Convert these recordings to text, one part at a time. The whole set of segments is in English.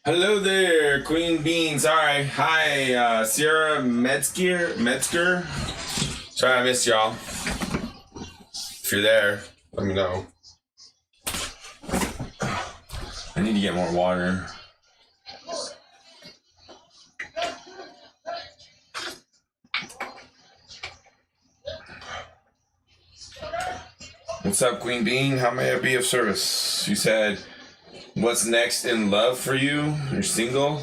Hello there, Queen Beans. Sorry. Hi, Sierra Metzger. Sorry I missed y'all. If you're there, let me know. I need to get more water. What's up, Queen Bean? How may I be of service? You said, what's next in love for you? You're single?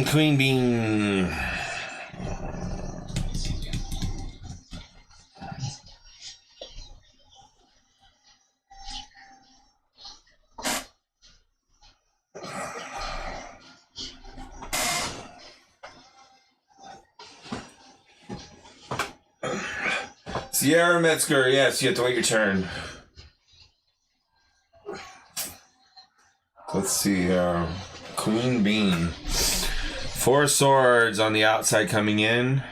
Queen Bean. Sierra Metzger, yes, you have to wait your turn. Let's see, Queen Bean. 4 swords on the outside coming in.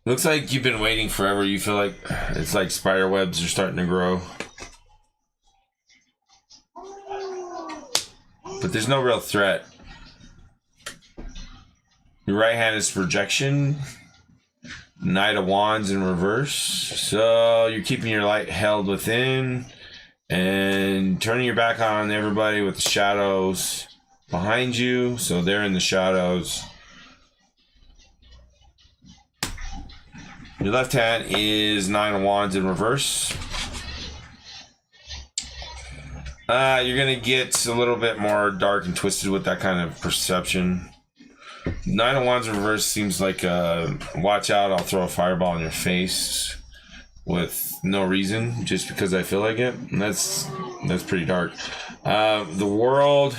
Looks like you've been waiting forever. You feel like it's like spider webs are starting to grow. But there's no real threat. Your right hand is projection. Knight of Wands in reverse. So you're keeping your light held within and turning your back on everybody with the shadows behind you. So they're in the shadows. Your left hand is 9 of Wands in reverse. You're going to get a little bit more dark and twisted with that kind of perception. 9 of Wands in reverse seems like watch out, I'll throw a fireball in your face with no reason, just because I feel like it. And that's pretty dark. The world,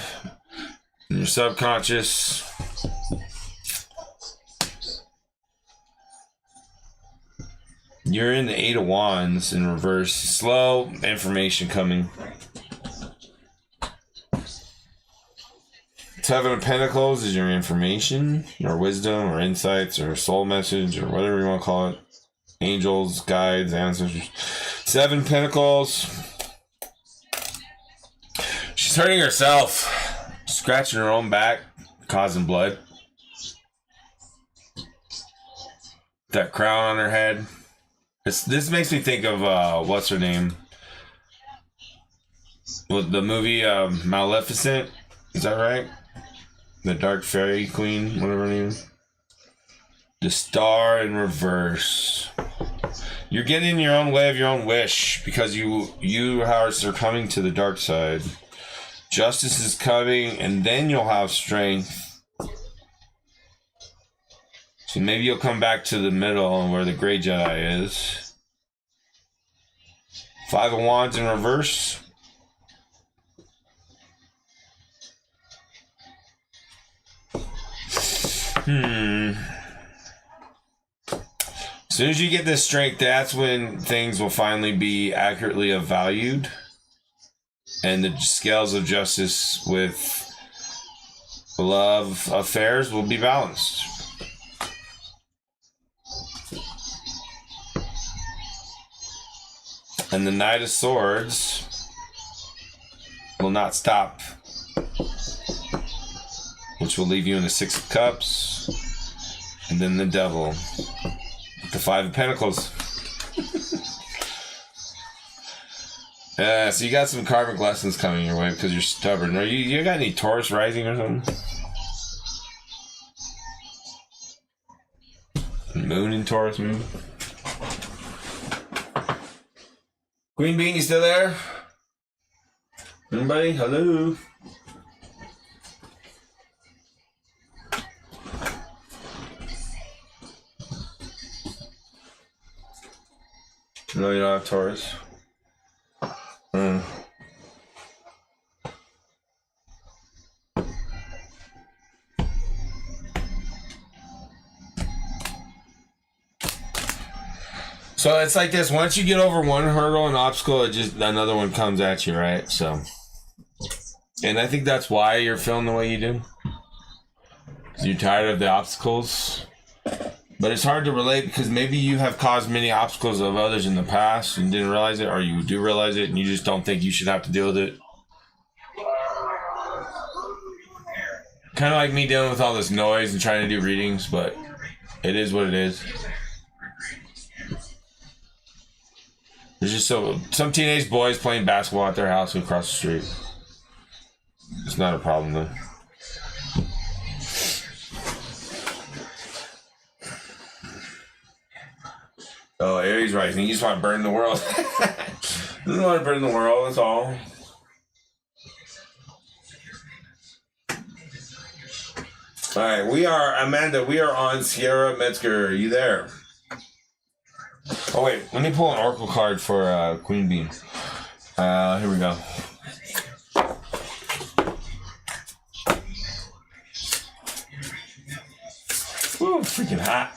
your subconscious. You're in the 8 of Wands in reverse. Slow information coming. 7 of Pentacles is your information, or wisdom, or insights, or soul message, or whatever you want to call it. Angels, guides, ancestors. 7 Pentacles. She's hurting herself, scratching her own back, causing blood. That crown on her head. This makes me think of what's her name? Well, the movie Maleficent. Is that right? The Dark Fairy Queen, whatever her name is. The star in reverse. You're getting in your own way of your own wish because you are succumbing to the dark side. Justice is coming, and then you'll have strength. So maybe you'll come back to the middle where the Grey Jedi is. Five of Wands in reverse. As soon as you get this strength, that's when things will finally be accurately evaluated. And the scales of justice with love affairs will be balanced. And the Knight of Swords will not stop, which will leave you in the Six of Cups, and then the Devil, the Five of Pentacles. So you got some karmic lessons coming your way because you're stubborn. Or you got any Taurus rising or something? Moon in Taurus moon. Queen Bean, you still there? Anybody? Hello? No, you don't have Taurus. So it's like this. Once you get over one hurdle and obstacle, it just another one comes at you, right? So, and I think that's why you're feeling the way you do. 'Cause you're tired of the obstacles. But it's hard to relate because maybe you have caused many obstacles of others in the past and didn't realize it, or you do realize it and you just don't think you should have to deal with it. Kind of like me dealing with all this noise and trying to do readings, but it is what it is. There's just some teenage boys playing basketball at their house across the street. It's not a problem though. Oh, Aries rising. You just want to burn the world. You don't want to burn the world, that's all. Alright, Amanda, we are on Sierra Metzger. Are you there? Oh, wait. Let me pull an oracle card for Queen Bean. Here we go. Ooh, freaking hot.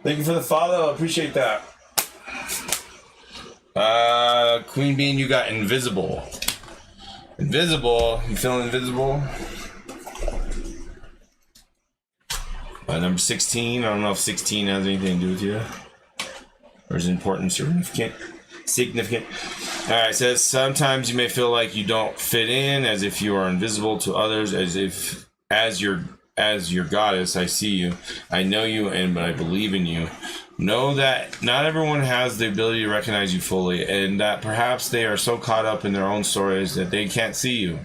Thank you for the follow. Appreciate that. Queen Bean, you got invisible. Invisible. You feeling invisible? Number 16. I don't know if 16 has anything to do with you. Or is it important, significant? Significant. Alright, it says sometimes you may feel like you don't fit in, as if you are invisible to others, as your goddess, I see you. I know you, but I believe in you. Know that not everyone has the ability to recognize you fully, and that perhaps they are so caught up in their own stories that they can't see you.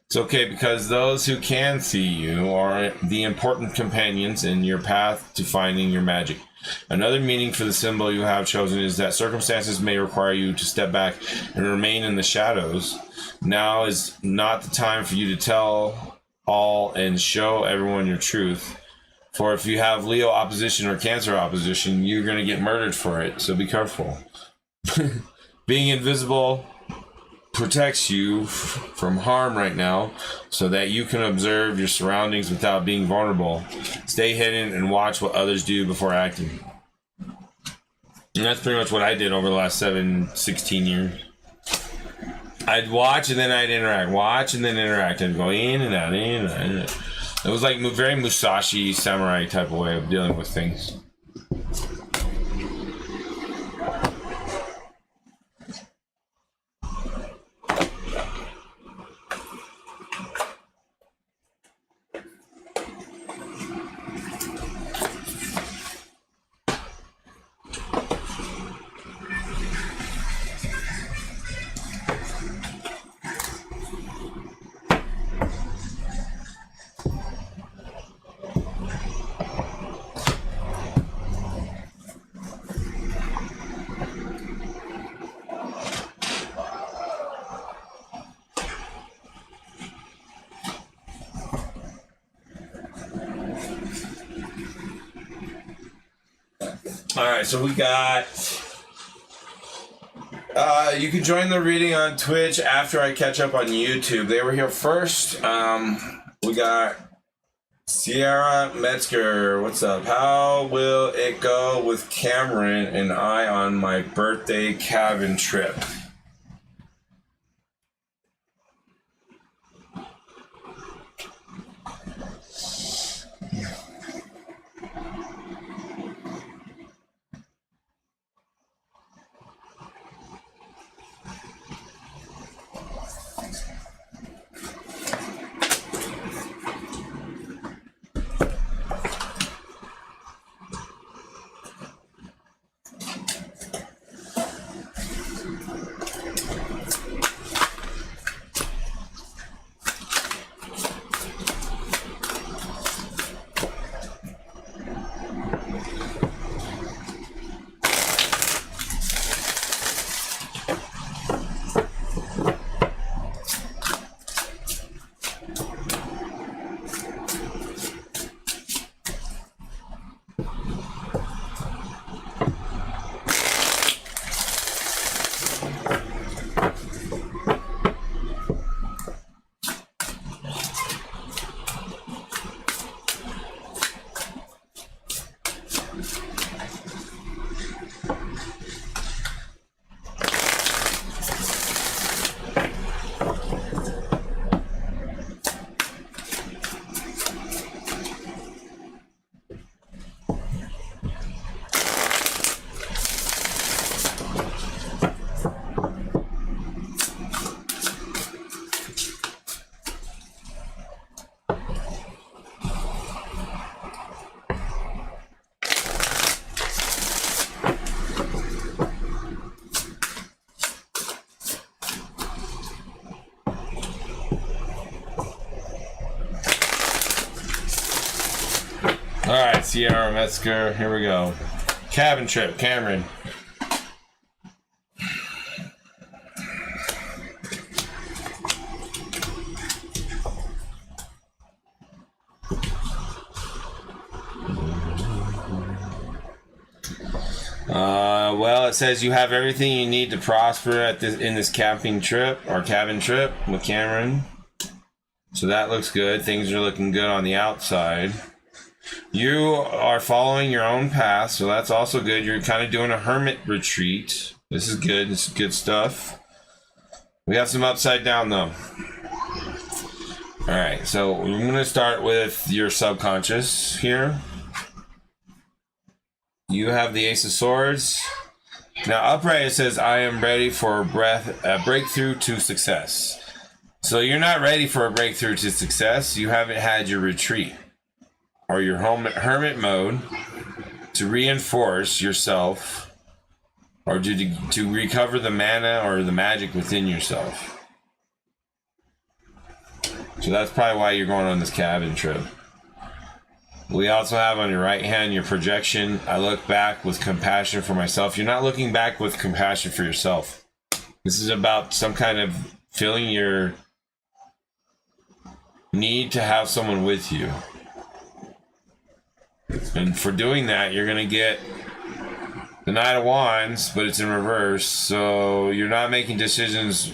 It's okay, because those who can see you are the important companions in your path to finding your magic. Another meaning for the symbol you have chosen is that circumstances may require you to step back and remain in the shadows. Now is not the time for you to tell all and show everyone your truth. For if you have Leo opposition or Cancer opposition, you're going to get murdered for it, so be careful. Being invisible protects you from harm right now, so that you can observe your surroundings without being vulnerable. Stay hidden and watch what others do before acting. And that's pretty much what I did over the last 16 years. I'd watch and then I'd interact. Watch and then interact. I'd go in and out, in and out, in and out. It was like very Musashi samurai type of way of dealing with things. Alright, so we got... you can join the reading on Twitch after I catch up on YouTube. They were here first. We got Sierra Metzger. What's up? How will it go with Cameron and I on my birthday cabin trip? Alright, Sierra Metzger, here we go. Cabin trip, Cameron. Well, it says you have everything you need to prosper in this camping trip or cabin trip with Cameron. So that looks good. Things are looking good on the outside. You are following your own path, so that's also good. You're kind of doing a hermit retreat. This is good. This is good stuff. We have some upside down, though. All right, so I'm going to start with your subconscious here. You have the Ace of Swords. Now, upright, it says, I am ready for a breakthrough to success. So you're not ready for a breakthrough to success. You haven't had your retreat or your hermit mode to reinforce yourself or to recover the mana or the magic within yourself. So that's probably why you're going on this cabin trip. We also have on your right hand your projection. I look back with compassion for myself. You're not looking back with compassion for yourself. This is about some kind of feeling your need to have someone with you. And for doing that, you're going to get the Knight of Wands, but it's in reverse. So you're not making decisions.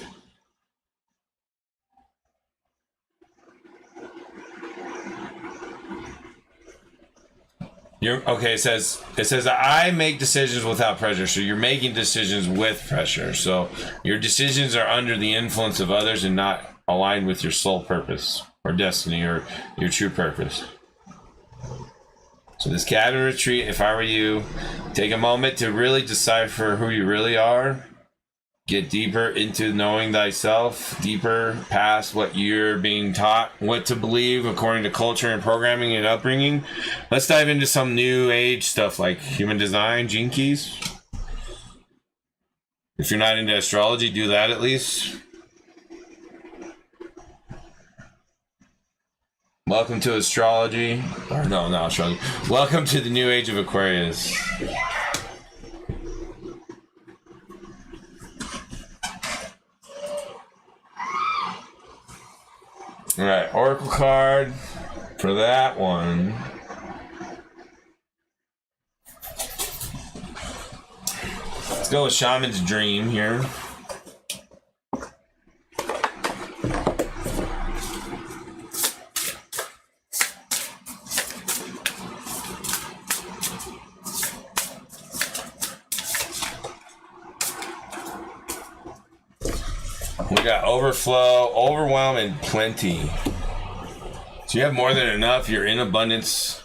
Okay, it says I make decisions without pressure. So you're making decisions with pressure. So your decisions are under the influence of others and not aligned with your soul purpose or destiny or your true purpose. So this cabin retreat, if I were you, take a moment to really decipher who you really are. Get deeper into knowing thyself, deeper past what you're being taught, what to believe according to culture and programming and upbringing. Let's dive into some new age stuff like human design, gene keys. If you're not into astrology, do that at least. Welcome to astrology. Or no, not astrology. Welcome to the new age of Aquarius. All right, Oracle card for that one. Let's go with Shaman's Dream here. We got overflow, overwhelm, and plenty. So you have more than enough. You're in abundance.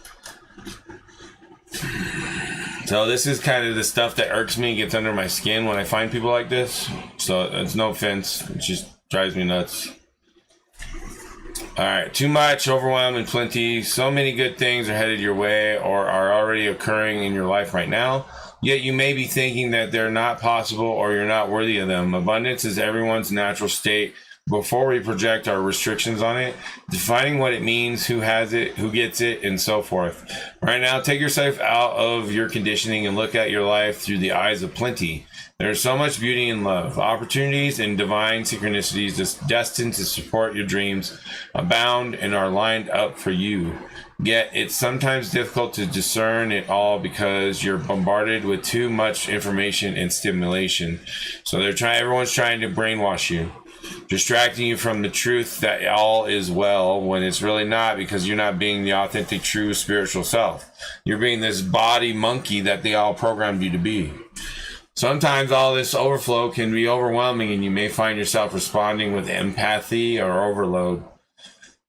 So this is kind of the stuff that irks me, gets under my skin when I find people like this. So it's no offense. It just drives me nuts. All right, too much, overwhelm, and plenty. So many good things are headed your way or are already occurring in your life right now. Yet you may be thinking that they're not possible or you're not worthy of them. Abundance is everyone's natural state before we project our restrictions on it, defining what it means, who has it, who gets it, and so forth. Right now, take yourself out of your conditioning and look at your life through the eyes of plenty. There is so much beauty in love. Opportunities and divine synchronicities destined to support your dreams abound and are lined up for you. Yet it's sometimes difficult to discern it all because you're bombarded with too much information and stimulation. So everyone's trying to brainwash you, distracting you from the truth that all is well when it's really not, because you're not being the authentic, true spiritual self. You're being this body monkey that they all programmed you to be. Sometimes all this overflow can be overwhelming and you may find yourself responding with empathy or overload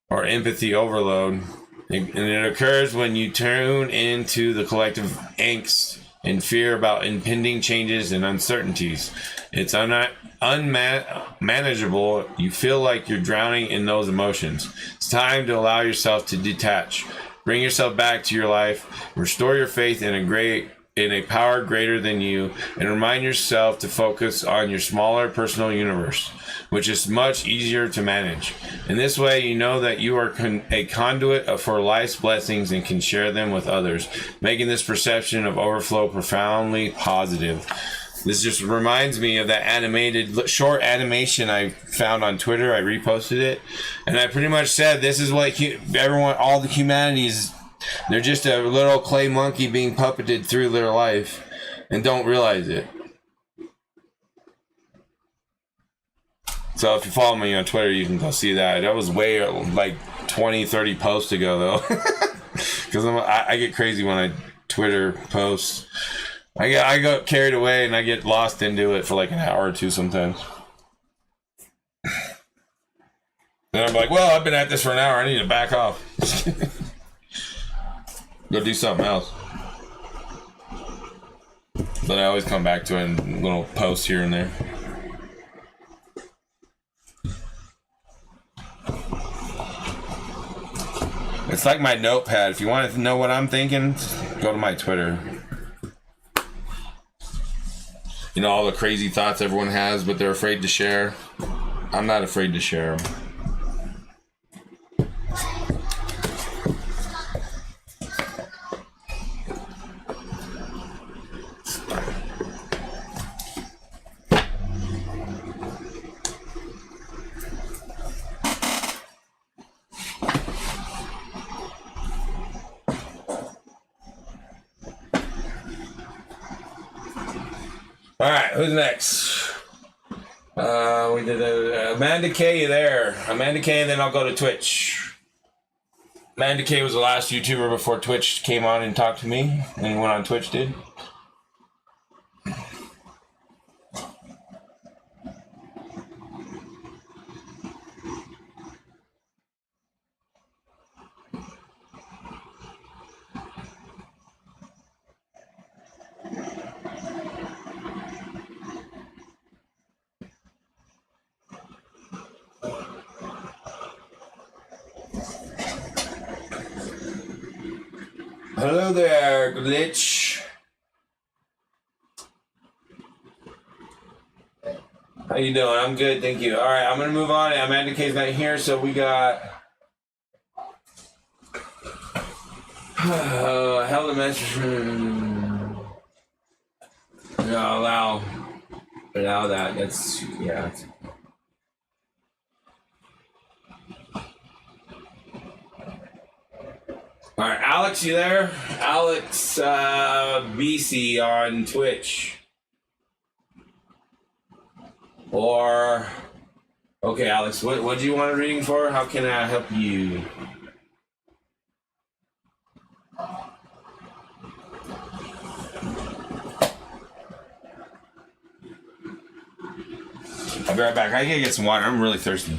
or empathy overload. And it occurs when you tune into the collective angst and fear about impending changes and uncertainties. It's unmanageable. You feel like you're drowning in those emotions. It's time to allow yourself to detach. Bring yourself back to your life. Restore your faith in a power greater than you, and remind yourself to focus on your smaller personal universe, which is much easier to manage. In this way, you know that you are a conduit for life's blessings and can share them with others, making this perception of overflow profoundly positive. This just reminds me of that animated short animation I found on Twitter. I reposted it, and I pretty much said this is what all the humanity is. They're just a little clay monkey being puppeted through their life and don't realize it. So if you follow me on Twitter, you can go see that. That was way like 20, 30 posts ago, though. Because I get crazy when I Twitter posts. I go carried away and I get lost into it for like an hour or two sometimes. Then I'm like, well, I've been at this for an hour. I need to back off. Go do something else. But I always come back to it in little posts here and there. It's like my notepad. If you want to know what I'm thinking, go to my Twitter. You know, all the crazy thoughts everyone has, but they're afraid to share. I'm not afraid to share them. All right, who's next? We did Amanda K. There, Amanda K. And then I'll go to Twitch. Amanda K. was the last YouTuber before Twitch came on and talked to me. Anyone on Twitch did? Hello there, Glitch. How you doing? I'm good, thank you. All right, I'm gonna move on. Amanda K's not here, so we got held a message. No, allow that. That's yeah. All right, Alex, you there? Alex BC on Twitch. Or, okay, Alex, what do you want a reading for? How can I help you? I'll be right back. I gotta get some water. I'm really thirsty.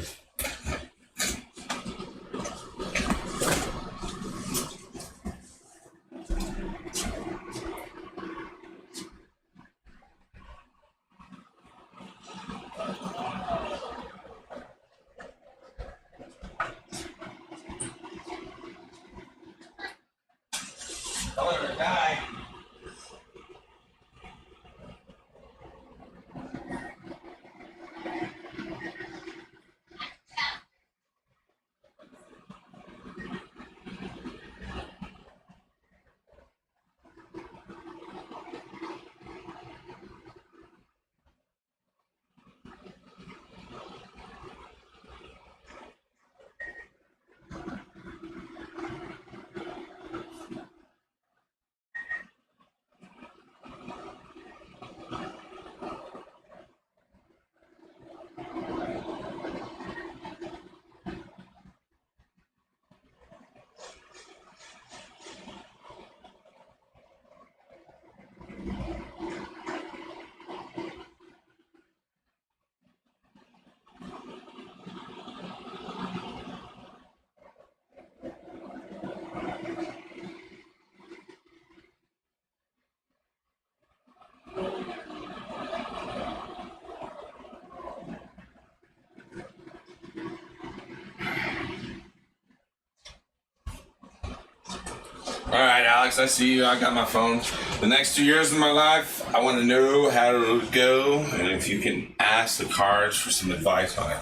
All right, Alex, I see you. I got my phone. The next 2 years of my life, I want to know how it would go, and if you can ask the cards for some advice on it.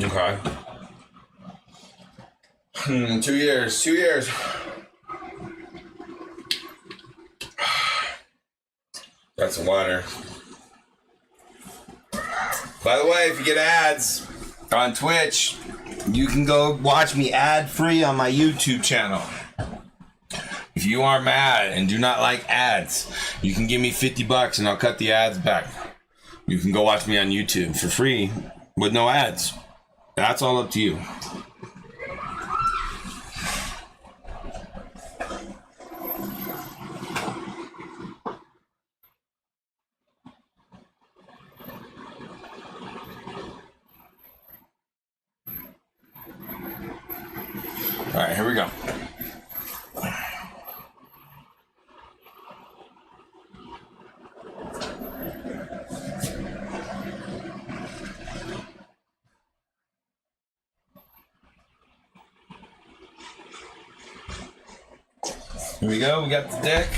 Okay. 2 years. 2 years. Got some water. By the way, if you get ads on Twitch, you can go watch me ad-free on my YouTube channel. If you are mad and do not like ads, you can give me $50 and I'll cut the ads back. You can go watch me on YouTube for free with no ads. That's all up to you. Here we go. We got the deck.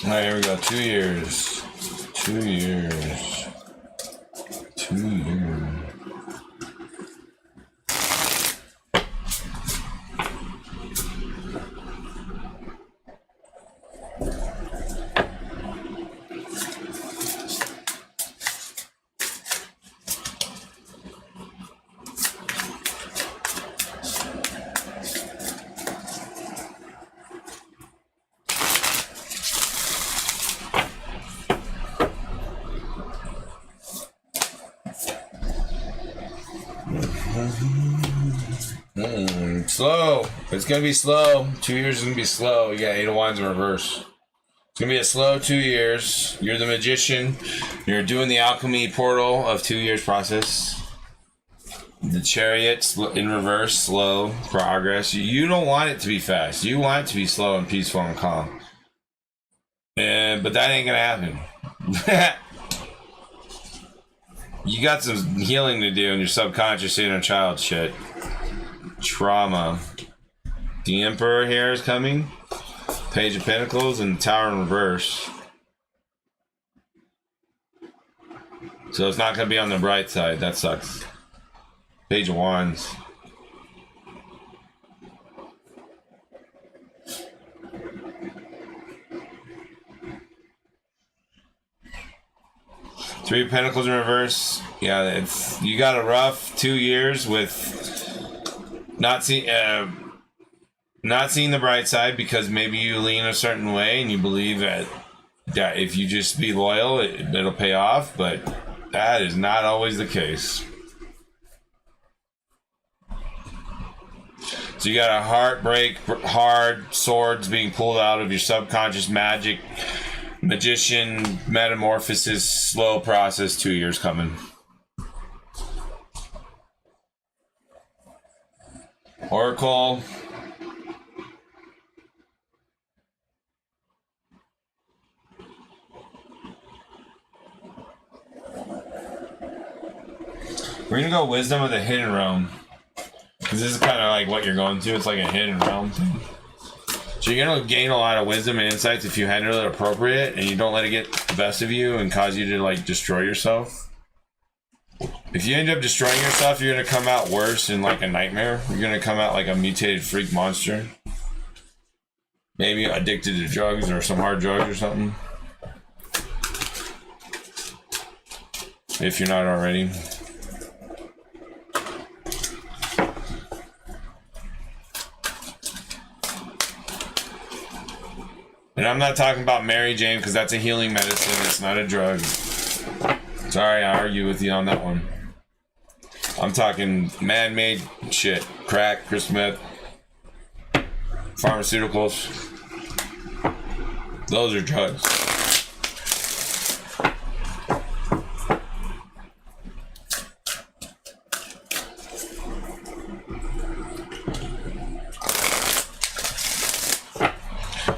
All right, here we go. 2 years. 2 years. 2 years. Slow. It's gonna be slow. 2 years is gonna be slow. You got 8 of Wands in reverse. It's gonna be a slow 2 years. You're the magician. You're doing the alchemy portal of 2 years process. The Chariot in reverse, slow progress. You don't want it to be fast. You want it to be slow and peaceful and calm. But that ain't gonna happen. You got some healing to do in your subconscious inner child shit. Trauma. The Emperor here is coming. Page of Pentacles and the Tower in reverse. So it's not gonna be on the bright side. That sucks. Page of Wands. Three of Pentacles in reverse. Yeah, you got a rough 2 years with not seeing the bright side because maybe you lean a certain way and you believe that if you just be loyal, it'll pay off, but that is not always the case. So you got a heartbreak, hard swords being pulled out of your subconscious magic. Magician, metamorphosis, slow process, 2 years coming. Oracle. We're gonna go Wisdom of the Hidden Realm. Because this is kind of like what you're going through. It's like a hidden realm thing. So you're going to gain a lot of wisdom and insights if you handle it appropriate and you don't let it get the best of you and cause you to like destroy yourself. If you end up destroying yourself, you're going to come out worse in like a nightmare. You're going to come out like a mutated freak monster. Maybe addicted to drugs or some hard drugs or something. If you're not already. And I'm not talking about Mary Jane because that's a healing medicine. It's not a drug. Sorry, I argue with you on that one. I'm talking man-made shit. Crack, crystal meth, pharmaceuticals. Those are drugs.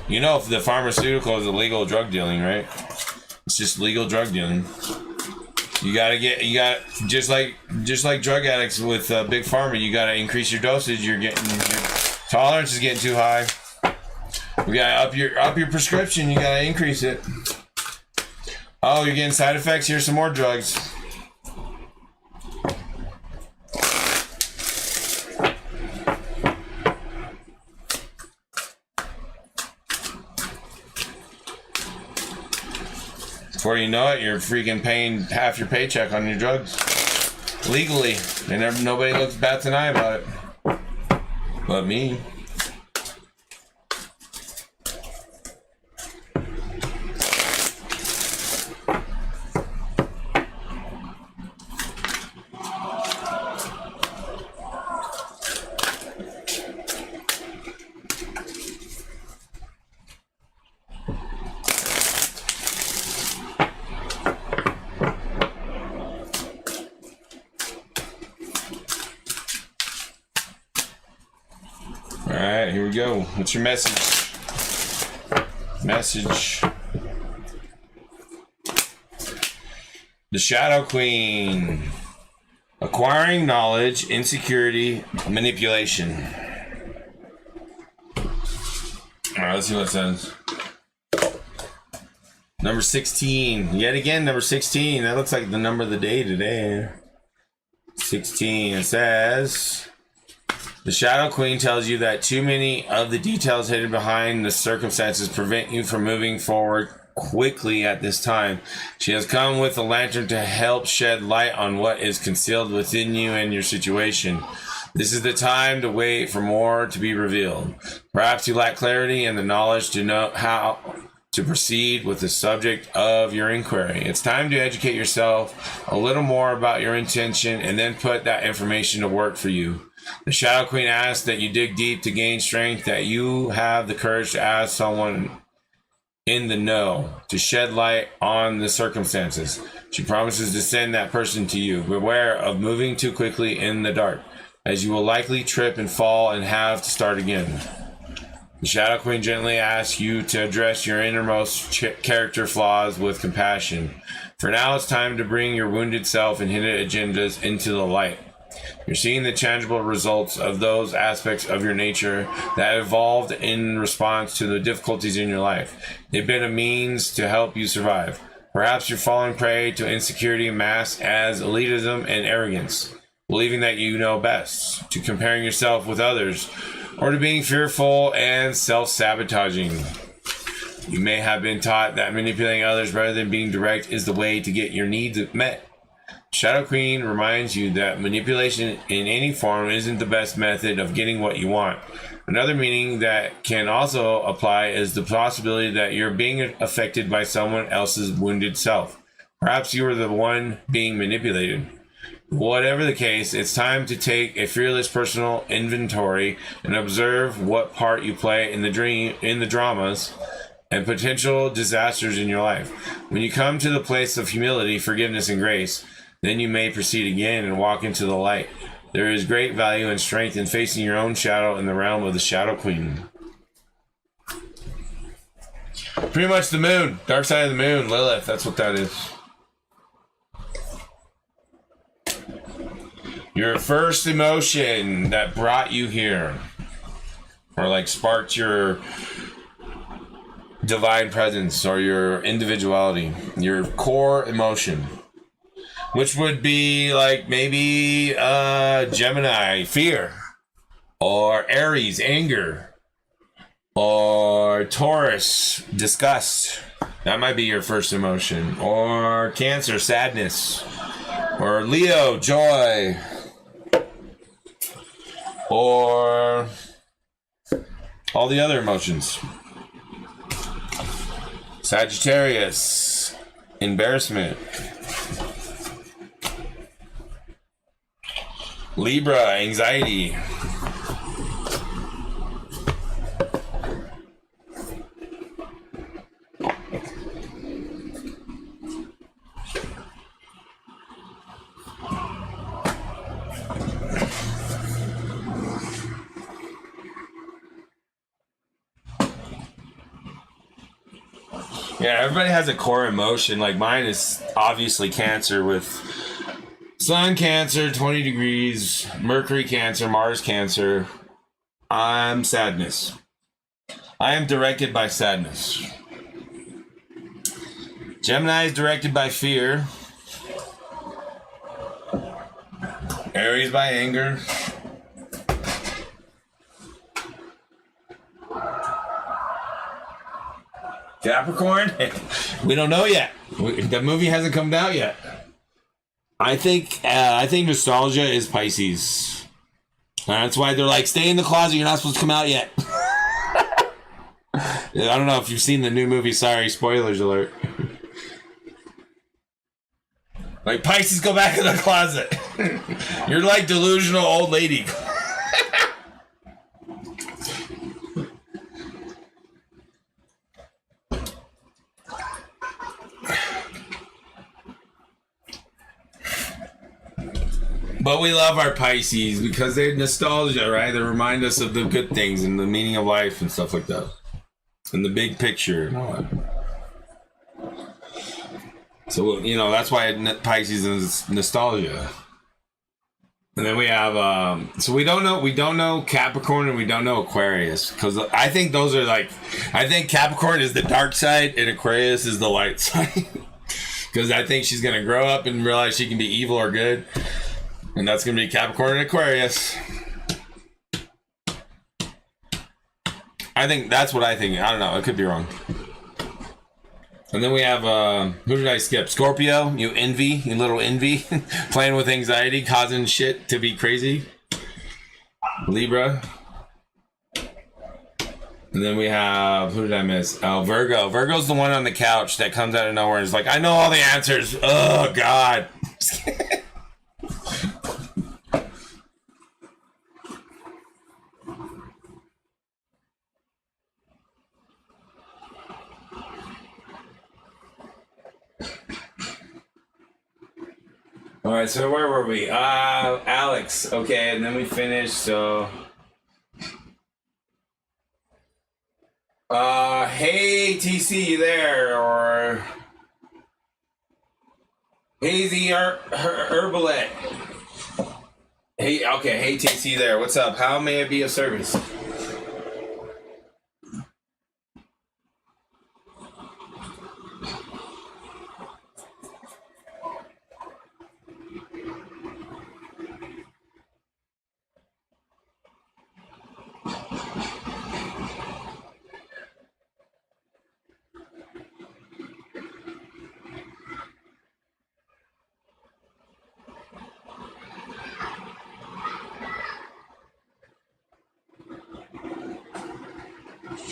You know, if the pharmaceutical is illegal drug dealing, right? It's just legal drug dealing. You got just like drug addicts with big pharma. You gotta increase your dosage. Your tolerance is getting too high. We gotta up your prescription. You gotta increase it. Oh, you're getting side effects. Here's some more drugs. Before you know it, you're freaking paying half your paycheck on your drugs. Legally. And nobody looks bats an eye about it. But me. Alright, here we go. What's your message? Message. The Shadow Queen. Acquiring knowledge, insecurity, manipulation. Alright, let's see what it says. Number 16. Yet again, number 16. That looks like the number of the day today. 16. It says... The Shadow Queen tells you that too many of the details hidden behind the circumstances prevent you from moving forward quickly at this time. She has come with a lantern to help shed light on what is concealed within you and your situation. This is the time to wait for more to be revealed. Perhaps you lack clarity and the knowledge to know how to proceed with the subject of your inquiry. It's time to educate yourself a little more about your intention and then put that information to work for you. The Shadow Queen asks that you dig deep to gain strength, that you have the courage to ask someone in the know to shed light on the circumstances. She promises to send that person to you. Beware of moving too quickly in the dark, as you will likely trip and fall and have to start again. The Shadow Queen gently asks you to address your innermost character flaws with compassion. For now, it's time to bring your wounded self and hidden agendas into the light. You're seeing the tangible results of those aspects of your nature that evolved in response to the difficulties in your life. They've been a means to help you survive. Perhaps you're falling prey to insecurity masked as elitism and arrogance, believing that you know best, to comparing yourself with others, or to being fearful and self-sabotaging. You may have been taught that manipulating others rather than being direct is the way to get your needs met. Shadow Queen reminds you that manipulation in any form isn't the best method of getting what you want. Another meaning that can also apply is the possibility that you're being affected by someone else's wounded self. Perhaps you are the one being manipulated. Whatever the case, it's time to take a fearless personal inventory and observe what part you play in the dramas and potential disasters in your life. When you come to the place of humility, forgiveness, and grace, then you may proceed again and walk into the light. There is great value and strength in facing your own shadow in the realm of the Shadow Queen. Pretty much the moon. Dark side of the moon. Lilith. That's what that is. Your first emotion that brought you here. Or like sparked your divine presence or your individuality. Your core emotion. Which would be like maybe Gemini, fear, or Aries, anger, or Taurus, disgust. That might be your first emotion. Or Cancer, sadness, or Leo, joy, or all the other emotions. Sagittarius, embarrassment. Libra, anxiety. Yeah, everybody has a core emotion. Like mine is obviously Cancer with Sun Cancer, 20 degrees, Mercury Cancer, Mars Cancer. I'm sadness. I am directed by sadness. Gemini is directed by fear. Aries by anger. Capricorn? We don't know yet. The movie hasn't come out yet. I think nostalgia is Pisces. That's why they're like, stay in the closet. You're not supposed to come out yet. I don't know if you've seen the new movie. Sorry, spoilers alert. Like, Pisces, go back in the closet. You're like delusional old lady. But we love our Pisces because they're nostalgia, right? They remind us of the good things and the meaning of life and stuff like that. And the big picture and all that. So, you know, that's why Pisces is nostalgia. And then we have, so we don't know Capricorn and we don't know Aquarius. Because I think those are like, I think Capricorn is the dark side and Aquarius is the light side. Because I think she's going to grow up and realize she can be evil or good. And that's going to be Capricorn and Aquarius. I think that's what I think. I don't know. I could be wrong. And then we have, who did I skip? Scorpio, you little envy. Playing with anxiety, causing shit to be crazy. Libra. And then we have, who did I miss? Oh, Virgo. Virgo's the one on the couch that comes out of nowhere and is like, I know all the answers. Oh, God. All right, so where were we? Alex. Okay, and then we finished. So, hey TC, you there? Or Hazy Herbalette. Hey, okay, hey TC, there. What's up? How may I be of service?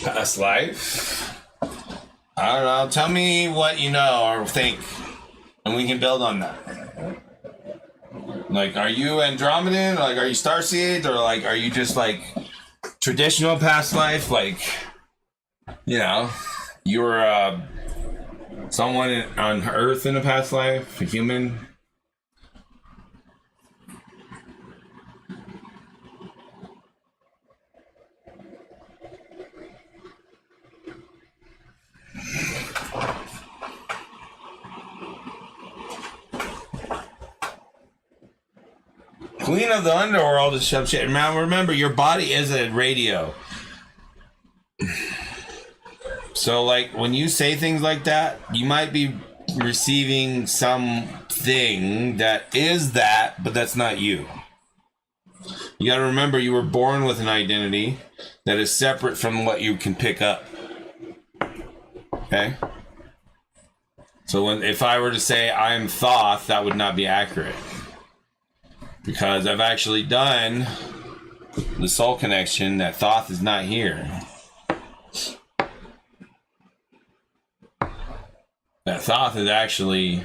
Past life? I don't know. Tell me what you know or think, and we can build on that. Like, are you Andromedan? Like, are you Starseed? Or, like, are you just, like, traditional past life? Like, you know, you were someone on Earth in a past life? A human? Queen of the underworld is some shit. Now remember, your body is a radio. So, like, when you say things like that, you might be receiving something that is that, but that's not you. You gotta remember, you were born with an identity that is separate from what you can pick up. Okay? So if I were to say I'm Thoth, that would not be accurate. Because I've actually done the soul connection that Thoth is not here. That Thoth is actually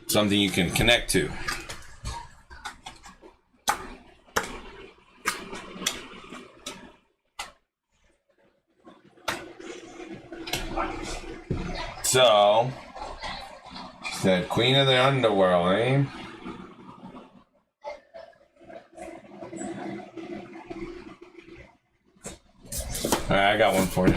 something you can connect to. So, said Queen of the Underworld, eh? Alright, I got one for you.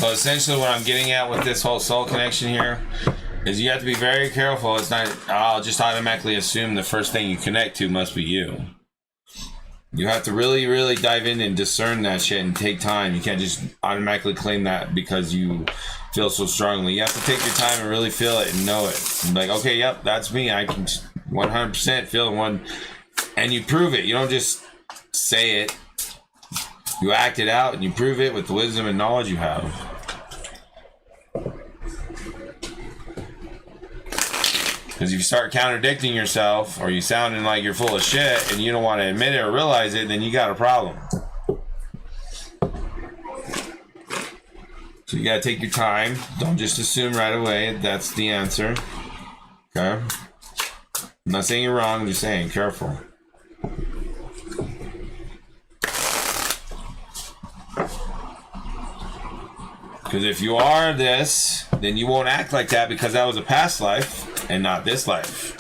So essentially what I'm getting at with this whole soul connection here is you have to be very careful. It's not, I'll just automatically assume the first thing you connect to must be you. You have to really, really dive in and discern that shit and take time. You can't just automatically claim that because you feel so strongly. You have to take your time and really feel it and know it. And be like, okay, yep, that's me. I can 100% feel the one. And you prove it. You don't just say it. You act it out and you prove it with the wisdom and knowledge you have. Because if you start contradicting yourself or you sounding like you're full of shit and you don't want to admit it or realize it, then you got a problem. So you gotta take your time. Don't just assume right away that's the answer. Okay? I'm not saying you're wrong, I'm just saying, careful. Because if you are this, then you won't act like that because that was a past life and not this life.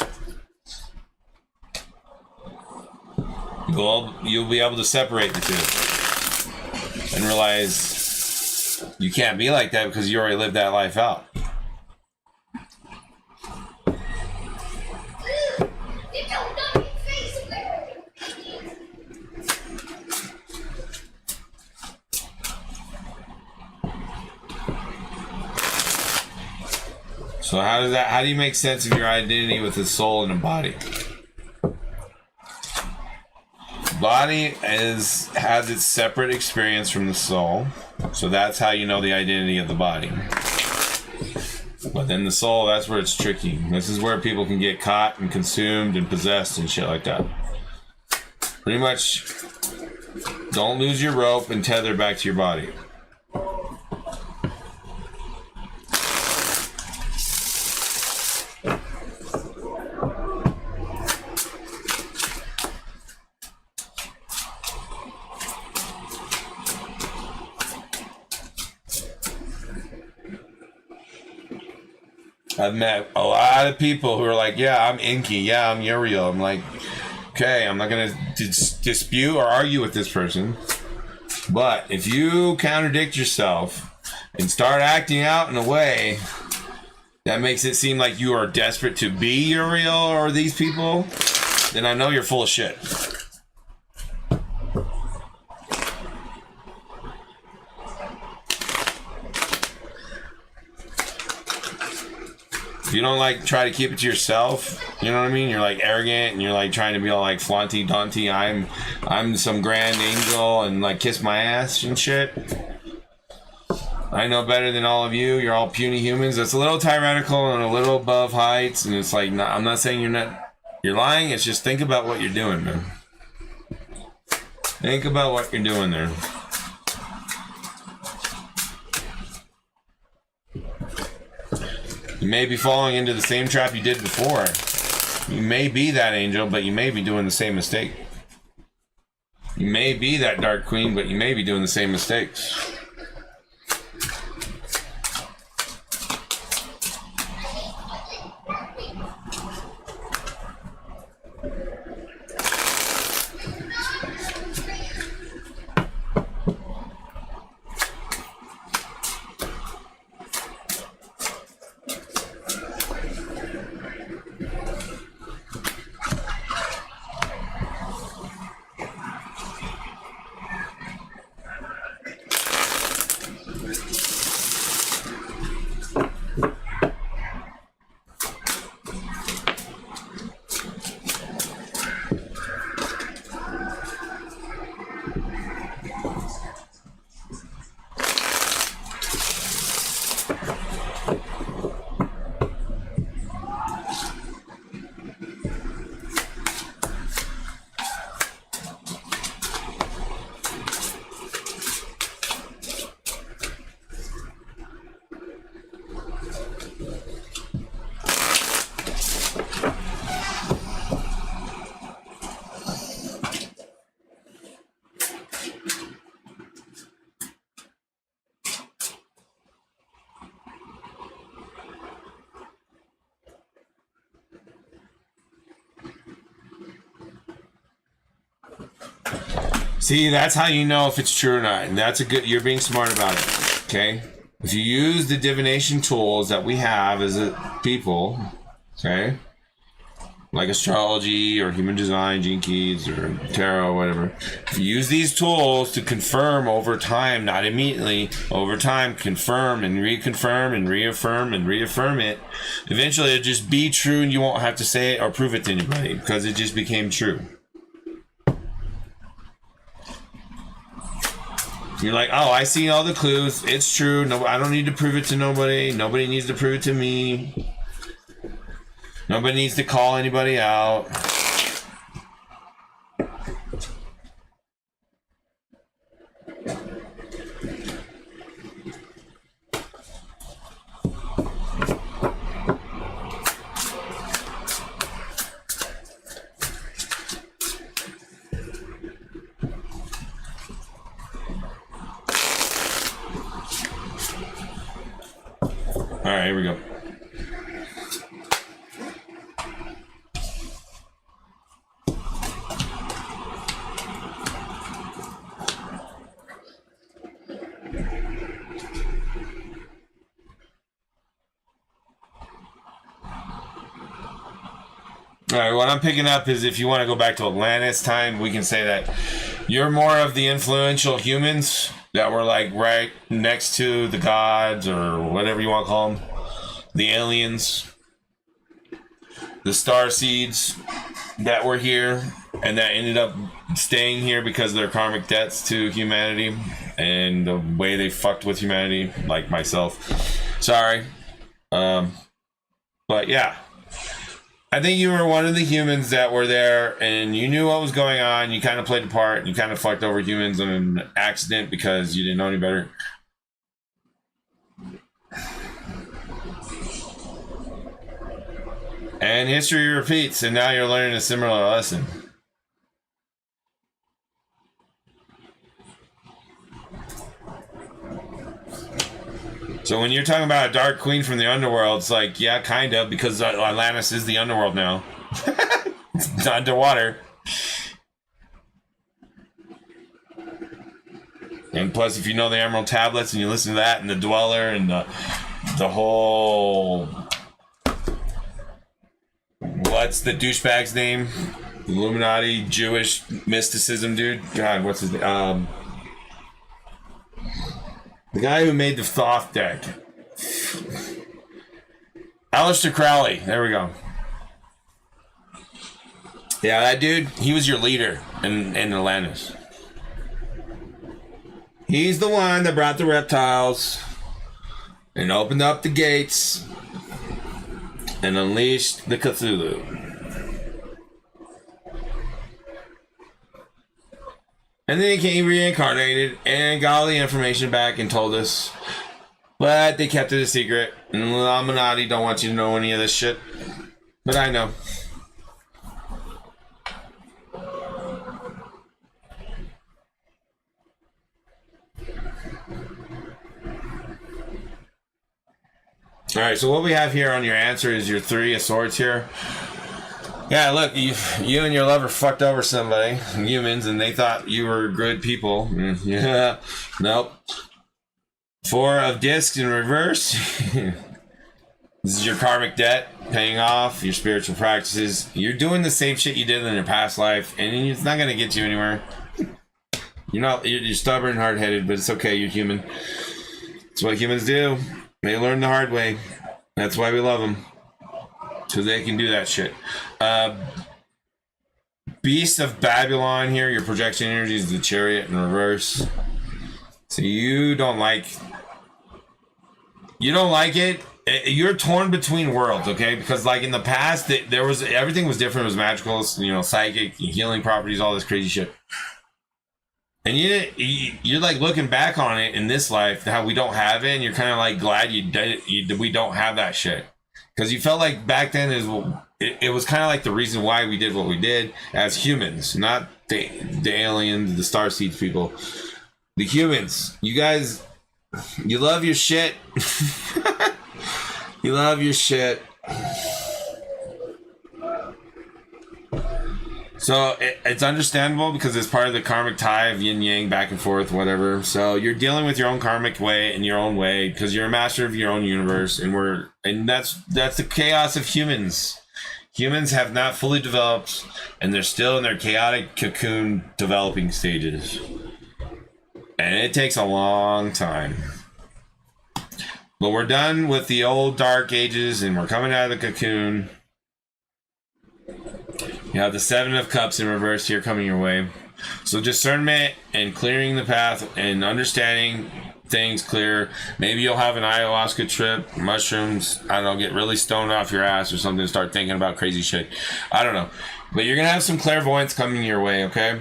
You'll be able to separate the two and realize you can't be like that because you already lived that life out. So how do you make sense of your identity with the soul and the body? Body has its separate experience from the soul. So that's how you know the identity of the body. But then the soul, that's where it's tricky. This is where people can get caught and consumed and possessed and shit like that. Pretty much, don't lose your rope and tether back to your body. I've met a lot of people who are like, yeah, I'm Inky. Yeah, I'm Uriel. I'm like, okay, I'm not going to dispute or argue with this person. But if you contradict yourself and start acting out in a way that makes it seem like you are desperate to be Uriel or these people, then I know you're full of shit. If you don't like try to keep it to yourself, you know what I mean? You're like arrogant and you're like trying to be all like flaunty daunty. I'm some grand angel and like kiss my ass and shit. I know better than all of you. You're all puny humans. That's a little tyrannical and a little above heights. And it's like, I'm not saying you're lying. It's just think about what you're doing, man. Think about what you're doing there. You may be falling into the same trap you did before. You may be that angel, but you may be doing the same mistake. You may be that dark queen, but you may be doing the same mistakes. See, that's how you know if it's true or not. And that's a good, you're being smart about it. Okay? If you use the divination tools that we have as a people, okay? Like astrology or human design, gene keys or tarot, whatever. If you use these tools to confirm over time, not immediately, over time, confirm and reconfirm and reaffirm it, eventually it'll just be true and you won't have to say it or prove it to anybody because it just became true. You're like, oh, I see all the clues. It's true. No, I don't need to prove it to nobody. Nobody needs to prove it to me. Nobody needs to call anybody out. All right, here we go. All right, what I'm picking up is if you want to go back to Atlantis time, we can say that you're more of the influential humans that were like right next to the gods or whatever you want to call them, the aliens, the star seeds that were here and that ended up staying here because of their karmic debts to humanity and the way they fucked with humanity, like myself. Sorry. But yeah. I think you were one of the humans that were there and you knew what was going on. You kind of played the part. You kind of fucked over humans on an accident because you didn't know any better. And history repeats, and now you're learning a similar lesson. So when you're talking about a dark queen from the underworld, it's like, yeah, kind of, because Atlantis is the underworld now. It's underwater. And plus, if you know the Emerald Tablets and you listen to that and the Dweller and the whole... What's the douchebag's name? Illuminati, Jewish mysticism dude? God, what's his name? The guy who made the Thoth deck. Aleister Crowley. There we go. Yeah, that dude, he was your leader in Atlantis. He's the one that brought the reptiles and opened up the gates and unleashed the Cthulhu. And then he reincarnated and got all the information back and told us. But they kept it a secret. And the Illuminati don't want you to know any of this shit. But I know. Alright, so what we have here on your answer is your 3 of Swords here. Yeah, look, you and your lover fucked over somebody, humans, and they thought you were good people. Yeah, nope. 4 of Discs in reverse. This is your karmic debt paying off, your spiritual practices. You're doing the same shit you did in your past life, and it's not gonna get you anywhere. You're stubborn, hard-headed, but it's okay. You're human. It's what humans do. They learn the hard way. That's why we love them. So they can do that shit. Beast of Babylon here. Your projection energy is the Chariot in reverse. So you don't like it. You're torn between worlds, okay? Because like in the past, there was everything was different. It was magical, psychic, healing properties, all this crazy shit. And you're like looking back on it in this life, how we don't have it, and you're kind of like glad we don't have that shit. Because you felt like back then it was kind of like the reason why we did what we did as humans, not the aliens, the starseeds people. The humans, you guys, you love your shit. You love your shit. So it's understandable because it's part of the karmic tie of yin yang, back and forth, whatever. So you're dealing with your own karmic way in your own way because you're a master of your own universe, and that's the chaos of humans. Humans have not fully developed, and they're still in their chaotic cocoon developing stages, and it takes a long time. But we're done with the old dark ages, and we're coming out of the cocoon. You have the 7 of Cups in reverse here coming your way. So discernment and clearing the path and understanding things clear. Maybe you'll have an ayahuasca trip, mushrooms, I don't know, get really stoned off your ass or something, start thinking about crazy shit. I don't know. But you're going to have some clairvoyance coming your way, okay?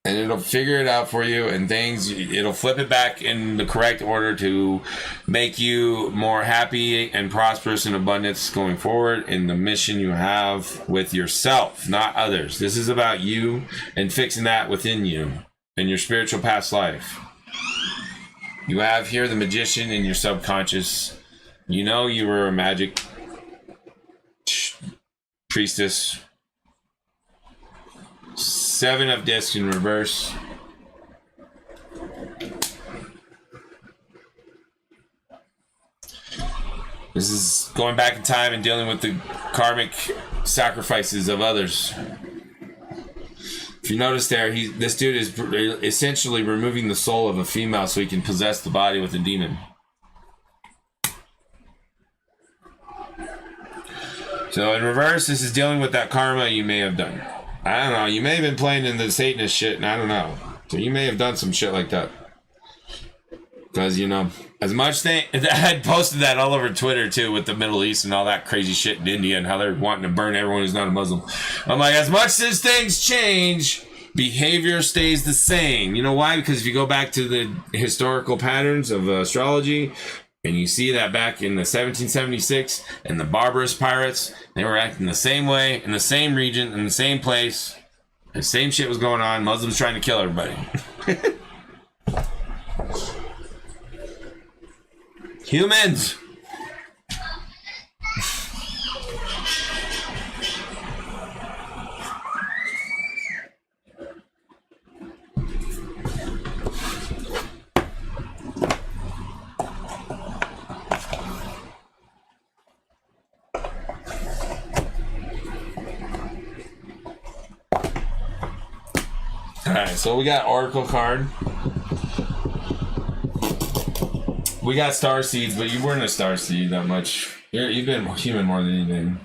And it'll figure it out for you, and it'll flip it back in the correct order to make you more happy and prosperous in abundance going forward in the mission you have with yourself, not others. This is about you and fixing that within you in your spiritual past life. You have here the Magician in your subconscious, You know you were a magic priestess. 7 of discs in reverse. This is going back in time and dealing with the karmic sacrifices of others. If you notice there, this dude is essentially removing the soul of a female so he can possess the body with a demon. So in reverse, this is dealing with that karma you may have done. I don't know, you may have been playing in the Satanist shit, and I don't know. So you may have done some shit like that. Because, you know, as much I had posted that all over Twitter too, with the Middle East and all that crazy shit in India and how they're wanting to burn everyone who's not a Muslim. I'm like, as much as things change, behavior stays the same. You know why? Because if you go back to the historical patterns of astrology, and you see that back in the 1776 and the barbarous pirates, they were acting the same way, in the same region, in the same place. The same shit was going on. Muslims trying to kill everybody. Humans! Alright, so we got Oracle card. We got Star Seeds, but you weren't a Star Seed that much. You've been human more than anything.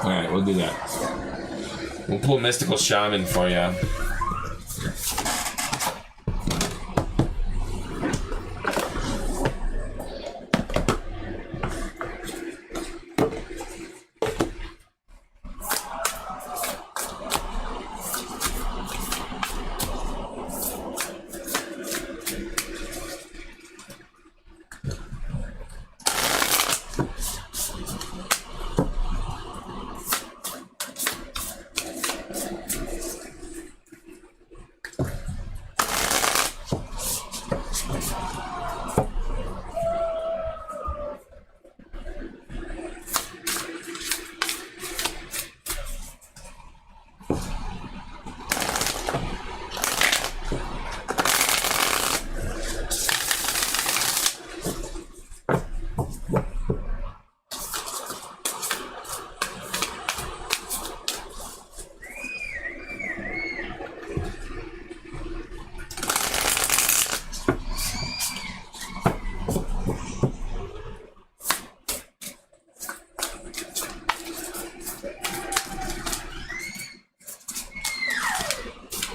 Alright, we'll do that. We'll pull Mystical Shaman for you.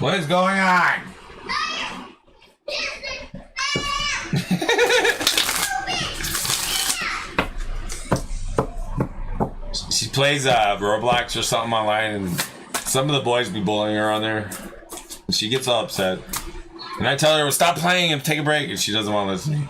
What is going on? She plays Roblox or something online, and some of the boys be bullying her on there. And she gets all upset. And I tell her, well, stop playing and take a break, and she doesn't want to listen to me.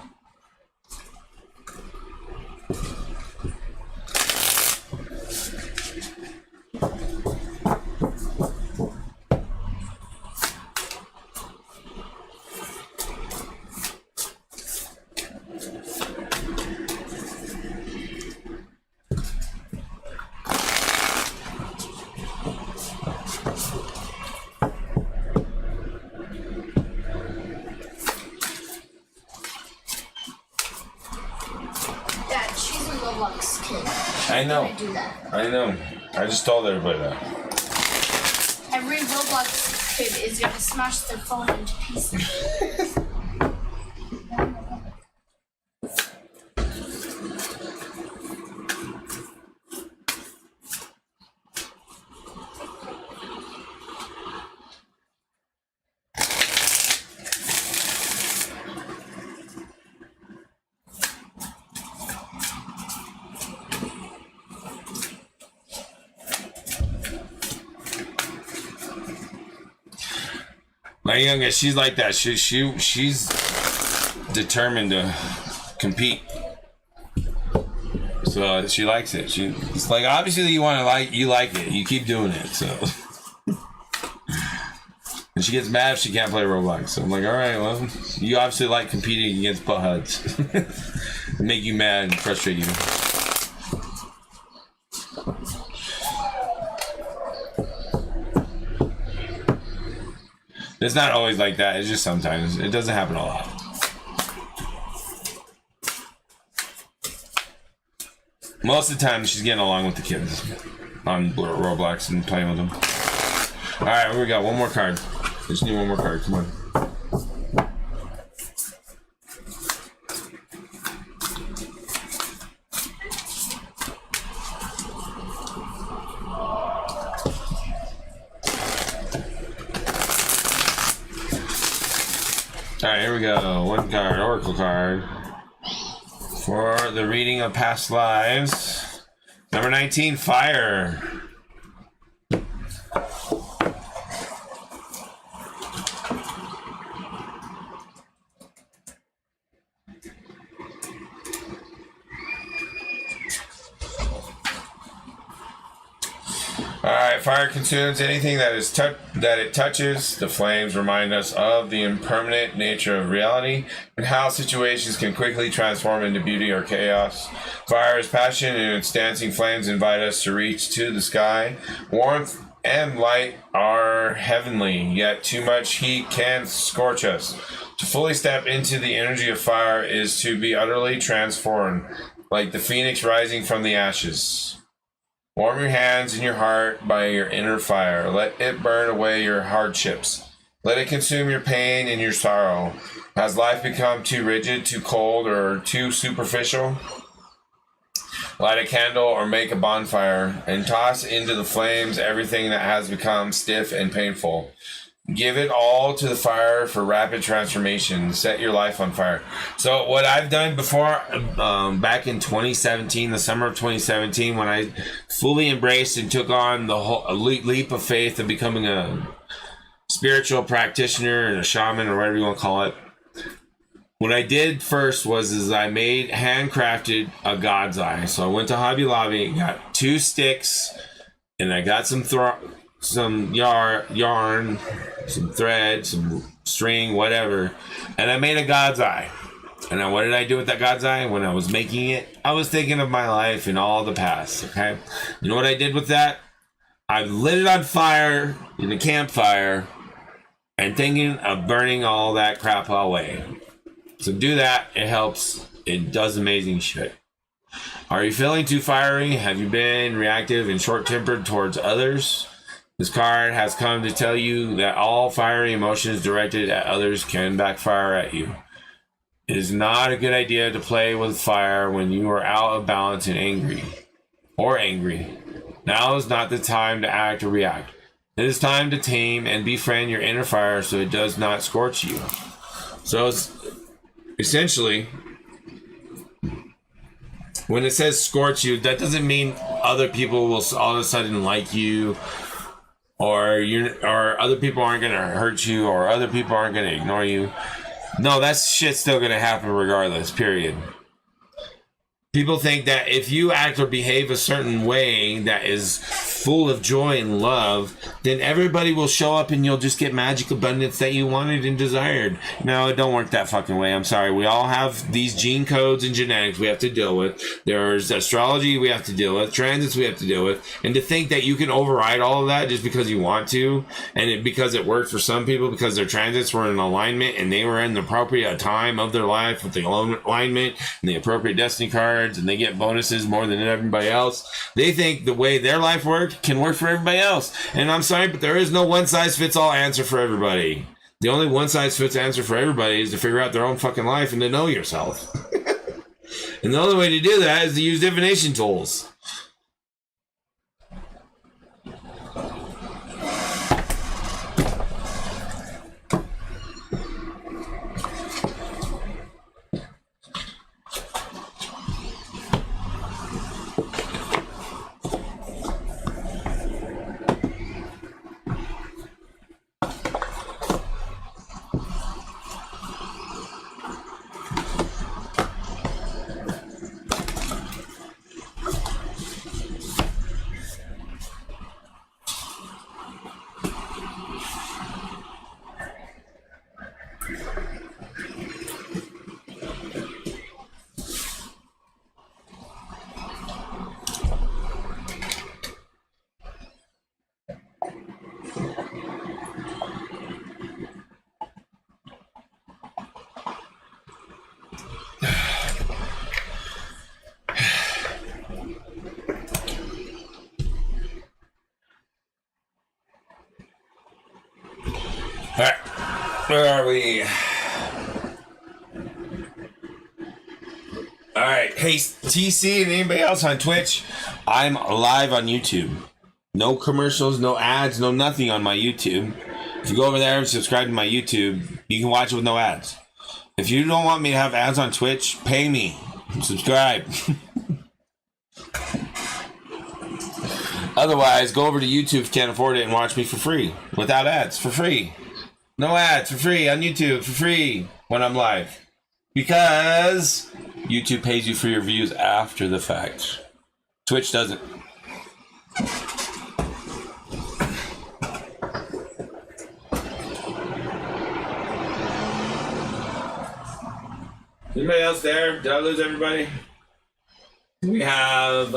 I know. I know. I just told everybody that. Every Roblox kid is gonna smash their phone into pieces. My youngest, she's like that. She's determined to compete. So she likes it. It's like obviously you like it. You keep doing it. So and she gets mad if she can't play Roblox. So I'm like, all right, well, you obviously like competing against buttheads. Make you mad and frustrate you. It's not always like that. It's just sometimes. It doesn't happen a lot. Most of the time, she's getting along with the kids on Roblox and playing with them. All right, we got one more card. Just need one more card. Come on. Alright, here we go. One card, Oracle card. For the reading of past lives. Number 19, Fire. Alright, fire consumes anything that it touches. The flames remind us of the impermanent nature of reality and how situations can quickly transform into beauty or chaos. Fire is passion, and its dancing flames invite us to reach to the sky. Warmth and light are heavenly, yet too much heat can scorch us. To fully step into the energy of fire is to be utterly transformed, like the phoenix rising from the ashes. Warm your hands and your heart by your inner fire. Let it burn away your hardships. Let it consume your pain and your sorrow. Has life become too rigid, too cold, or too superficial? Light a candle or make a bonfire and toss into the flames everything that has become stiff and painful. Give it all to the fire for rapid transformation. Set your life on fire. So what I've done before, back in 2017, the summer of 2017, when I fully embraced and took on the whole leap of faith of becoming a spiritual practitioner and a shaman or whatever you want to call it. What I did first was I handcrafted a God's eye. So I went to Hobby Lobby, got 2 sticks, and I got some yarn, some thread, some string, whatever, and I made a God's eye. And then what did I do with that God's eye? When I was making it, I was thinking of my life and all the past. Okay, you know what I did with that? I lit it on fire in a campfire and thinking of burning all that crap away. So do that. It helps. It does amazing shit. Are you feeling too fiery? Have you been reactive and short-tempered towards others? This card has come to tell you that all fiery emotions directed at others can backfire at you. It is not a good idea to play with fire when you are out of balance and angry. Now is not the time to act or react. It is time to tame and befriend your inner fire so it does not scorch you. So it's essentially, when it says scorch you, that doesn't mean other people will all of a sudden like you, or other people aren't going to hurt you, or other people aren't going to ignore you. No, that shit's still going to happen regardless, period. People think that if you act or behave a certain way that is full of joy and love, then everybody will show up and you'll just get magic abundance that you wanted and desired. No, it don't work that fucking way. I'm sorry. We all have these gene codes and genetics we have to deal with. There's astrology we have to deal with, transits we have to deal with. And to think that you can override all of that just because you want to, and because it worked for some people because their transits were in alignment and they were in the appropriate time of their life with the alignment and the appropriate destiny cards, and they get bonuses more than everybody else. They think the way their life works can work for everybody else. And I'm sorry, but there is no one-size-fits-all answer for everybody. The only one-size-fits answer for everybody is to figure out their own fucking life and to know yourself. And the only way to do that is to use divination tools. Alright. Where are we? Alright. Hey, TC and anybody else on Twitch, I'm live on YouTube. No commercials, no ads, no nothing on my YouTube. If you go over there and subscribe to my YouTube, you can watch it with no ads. If you don't want me to have ads on Twitch, pay me. Subscribe. Otherwise, go over to YouTube if you can't afford it and watch me for free. Without ads, for free. No ads, for free on YouTube, for free when I'm live. Because YouTube pays you for your views after the fact. Twitch doesn't. Anybody else there? Did I lose everybody? We have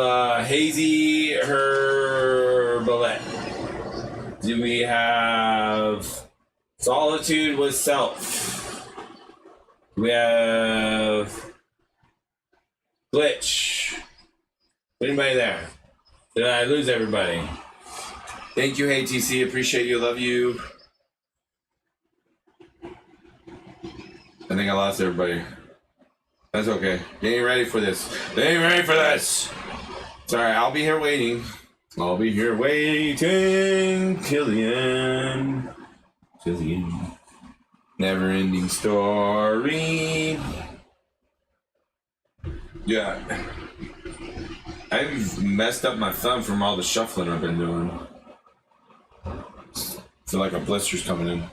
Hazy Herbalette. Do we have Solitude with Self? We have Glitch. Anybody there? Did I lose everybody? Thank you, Hey TC. Appreciate you. Love you. I think I lost everybody. That's okay. They ain't ready for this. They ain't ready for this. It's alright. I'll be here waiting. I'll be here waiting till the end. Till the end. Never ending story. Yeah. I've messed up my thumb from all the shuffling I've been doing. Feel like a blister's coming in.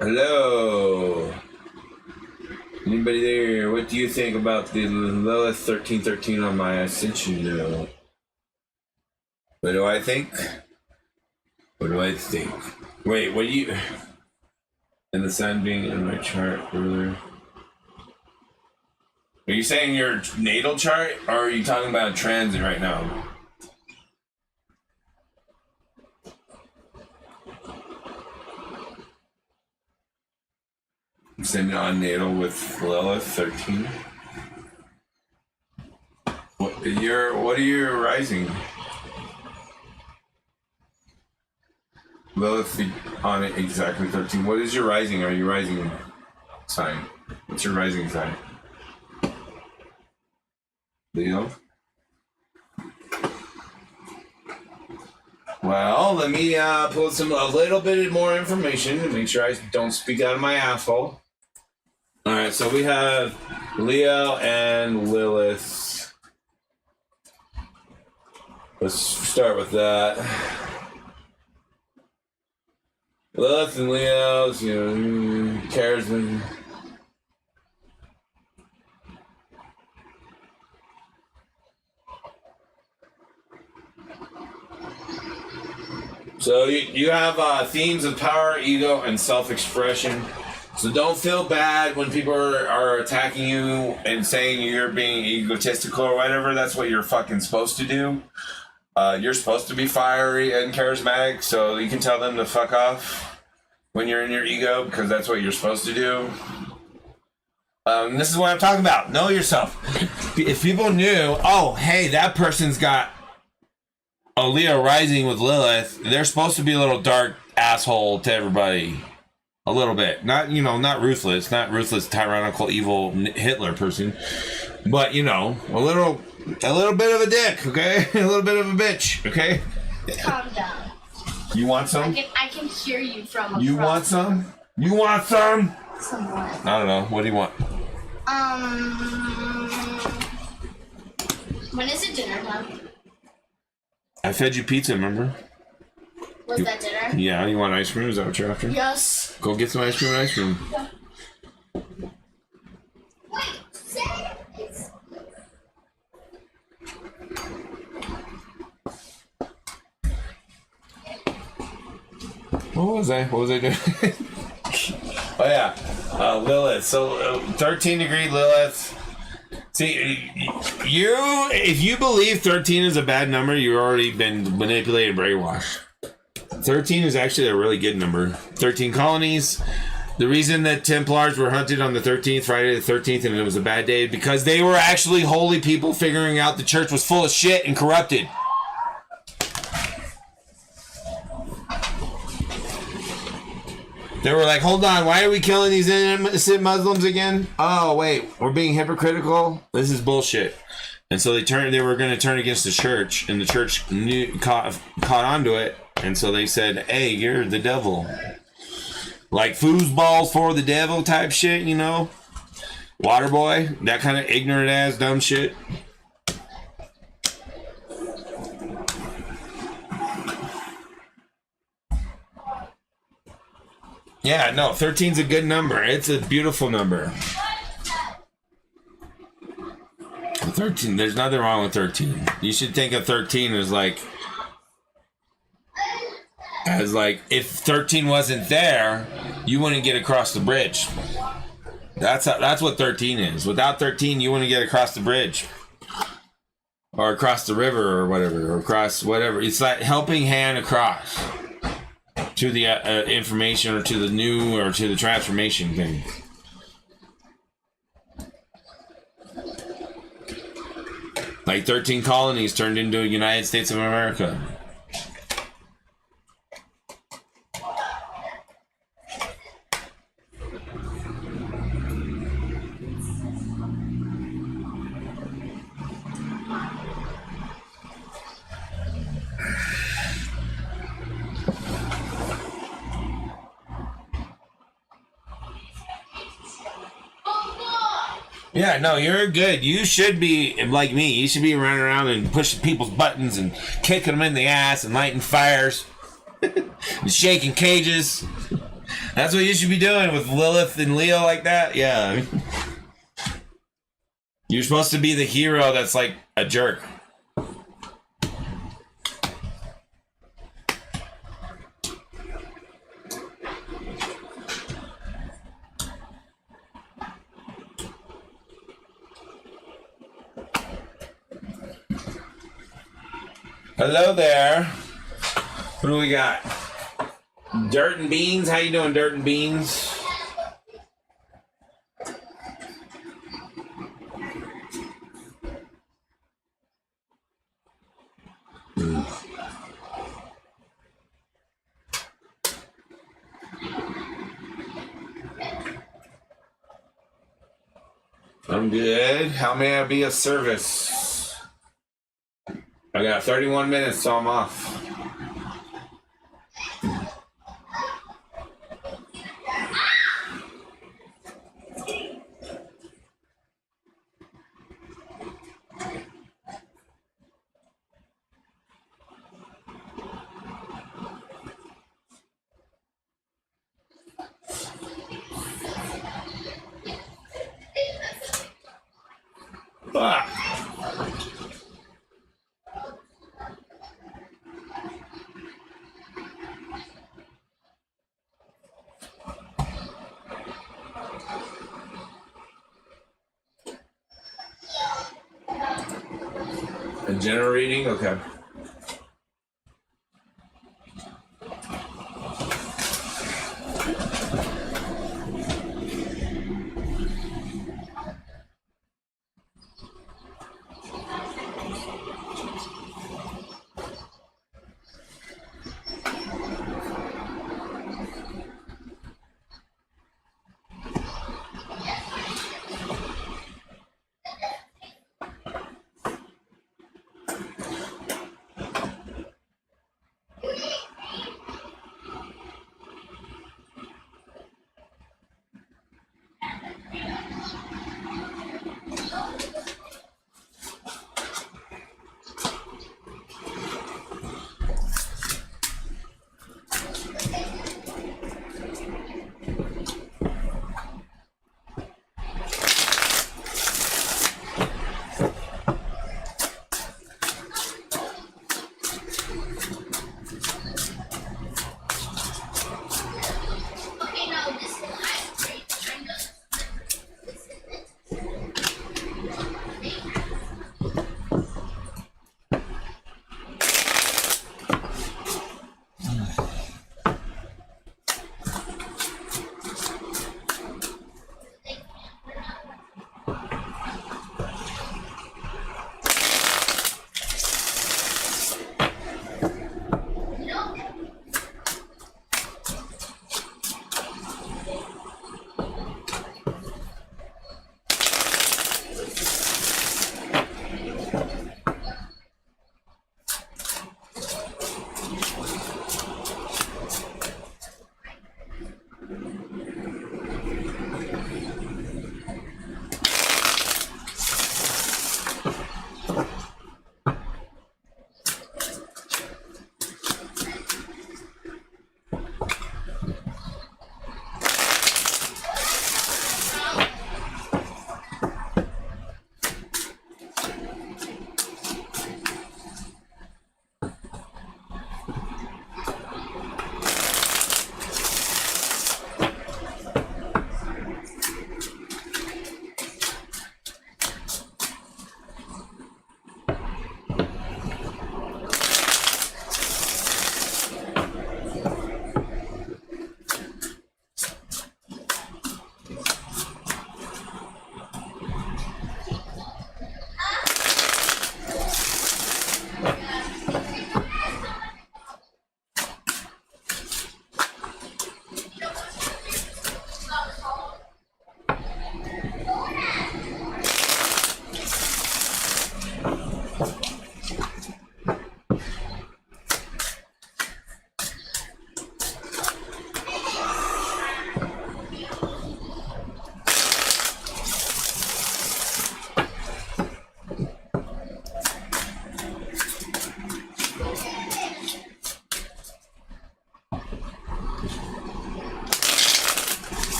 Hello. Anybody there? What do you think about the Lilith 1313 on my Ascension note? What do I think? What do I think? Wait, what do you... And the sun being in my chart earlier. Are you saying your natal chart, or are you talking about transit right now? Sitting on natal with Lilith 13. What are your rising? Lilith on it exactly 13. What is your rising? Are you rising sign? What's your rising sign? Leo? Well, let me pull a little bit more information to make sure I don't speak out of my asshole. All right, so we have Leo and Lilith. Let's start with that. Lilith and Leo's, charisma. So you have themes of power, ego, and self-expression. So don't feel bad when people are attacking you and saying you're being egotistical or whatever. That's what you're fucking supposed to do. You're supposed to be fiery and charismatic, so you can tell them to fuck off when you're in your ego, because that's what you're supposed to do. This is what I'm talking about. Know yourself. If people knew, oh, hey, that person's got a Leo rising with Lilith, they're supposed to be a little dark asshole to everybody. A little bit. Not ruthless. Not ruthless, tyrannical, evil Hitler person. But, a little bit of a dick, okay? A little bit of a bitch, okay? Calm down. You want some? I can hear you from across. You want some? You want some? Somewhat. I don't know. What do you want? When is it dinner time? I fed you pizza, remember? Was that dinner? Yeah, you want ice cream? Is that what you're after? Yes. Go get some ice cream and ice cream. Yeah. Wait, say it's... What was I doing? Oh, yeah. Lilith. So, 13-degree Lilith. See, if you believe 13 is a bad number, you've already been manipulated, brainwashed. 13 is actually a really good number. 13 colonies. The reason that Templars were hunted on the 13th, Friday the 13th, and it was a bad day, because they were actually holy people figuring out the church was full of shit and corrupted. They were like, hold on, why are we killing these innocent Muslims again? Oh, wait, we're being hypocritical? This is bullshit. And so they were going to turn against the church, and the church caught onto it, and so they said, hey, you're the devil. Like foosballs for the devil type shit, you know? Waterboy, that kind of ignorant ass dumb shit. Yeah, no, 13's a good number. It's a beautiful number. 13, there's nothing wrong with 13. You should think of 13 as like if 13 wasn't there, you wouldn't get across the bridge. That's what 13 is. Without 13, you wouldn't get across the bridge. Or across the river or whatever, or across whatever. It's like helping hand across to the information or to the new or to the transformation thing. Like 13 colonies turned into a United States of America. Yeah, no, you're good. You should be like me. You should be running around and pushing people's buttons and kicking them in the ass and lighting fires and shaking cages. That's what you should be doing with Lilith and Leo like that. Yeah. You're supposed to be the hero that's like a jerk. Hello there. What do we got? Dirt and Beans. How you doing, Dirt and Beans? I'm good. How may I be of service? I got 31 minutes, so I'm off. Ah. Agenda reading? Okay.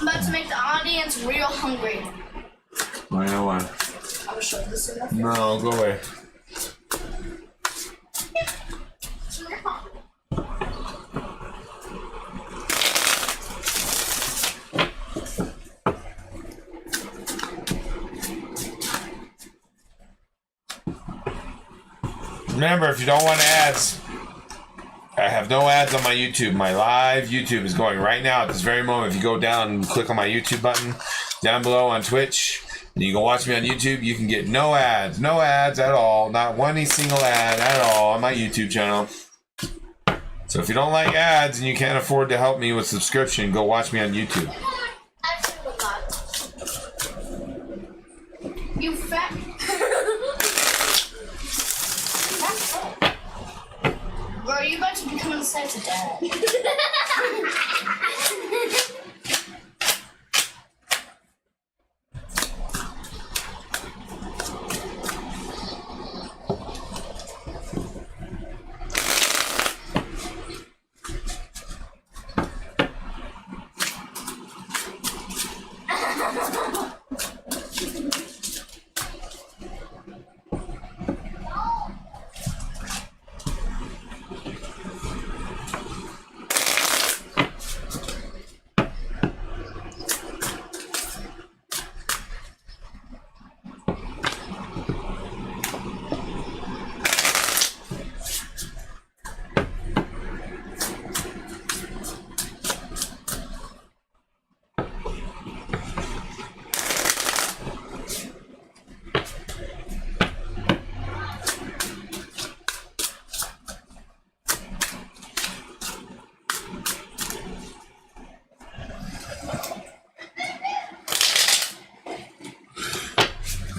I'm about to make the audience real hungry. I know one. I will show this in the No, go away. Remember, if you don't want ads, I have no ads on my YouTube. My live YouTube is going right now at this very moment. If you go down and click on my YouTube button down below on Twitch, and you can watch me on YouTube, you can get no ads at all. Not one single ad at all on my YouTube channel. So if you don't like ads and you can't afford to help me with subscription, go watch me on YouTube. You fat. Bro, you about to become the size of dad.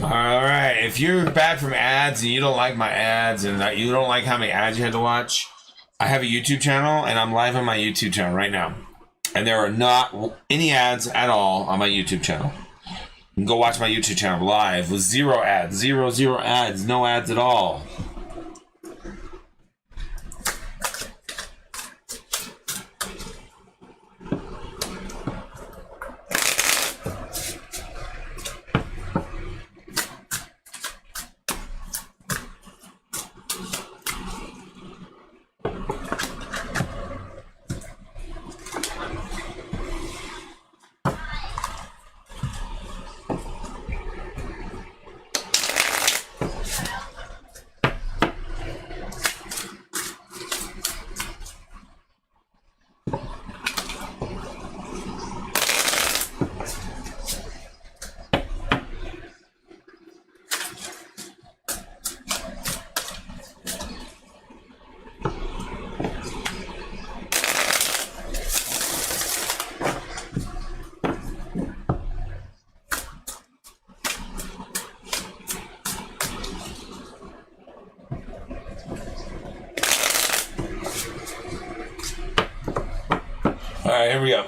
Alright, if you're back from ads and you don't like my ads and you don't like how many ads you had to watch, I have a YouTube channel and I'm live on my YouTube channel right now. And there are not any ads at all on my YouTube channel. You can go watch my YouTube channel live with zero ads, zero ads, no ads at all. Alright, here we go.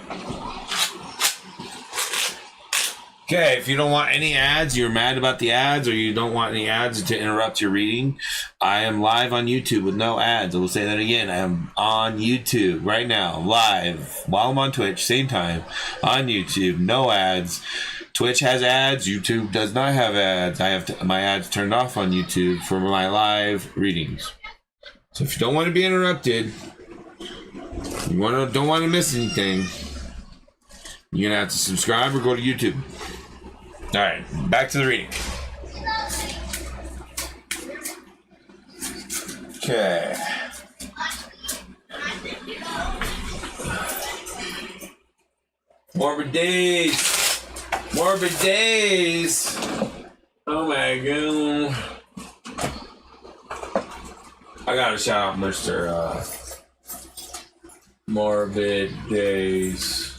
Okay, if you don't want any ads, you're mad about the ads, or you don't want any ads to interrupt your reading, I am live on YouTube with no ads. I will say that again. I am on YouTube right now, live, while I'm on Twitch, same time, on YouTube, no ads. Twitch has ads, YouTube does not have ads. I have my ads turned off on YouTube for my live readings. So if you don't want to be interrupted, you don't want to miss anything, you're going to have to subscribe or go to YouTube. Alright, back to the reading. Okay. Morbid days. Morbid days. Oh my god. I gotta shout out Mr. Morbid days.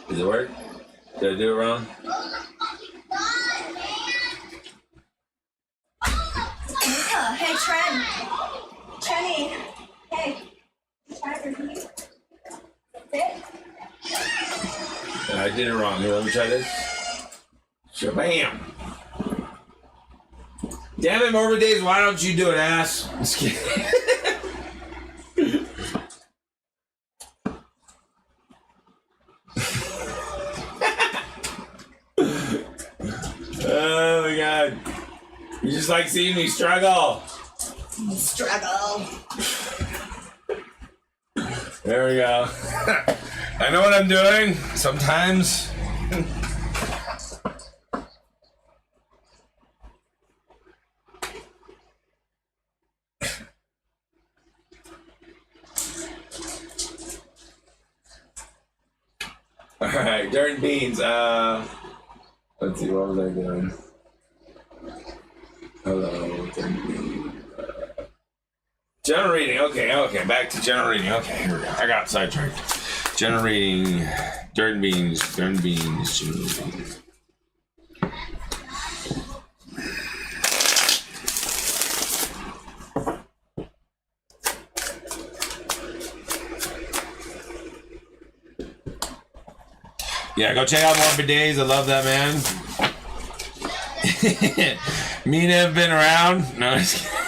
Does it work? Did I do it wrong? Hey, Trent. Trenny. Hey. Try to repeat. I did it wrong. Here, let me try this. Shabam. Damn it, Morbid Days, why don't you do it, ass? Just kidding. You just like seeing me struggle. Struggle. There we go. I know what I'm doing sometimes. Alright, dirt and beans. Let's see, what was I doing? Hello, dirt and beans. Generating, okay, back to generating. Okay, here we go. I got sidetracked. Generating dirt and beans, generating. Yeah, go check out Morbid Days. I love that, man. Me and him have been around. No, just kidding.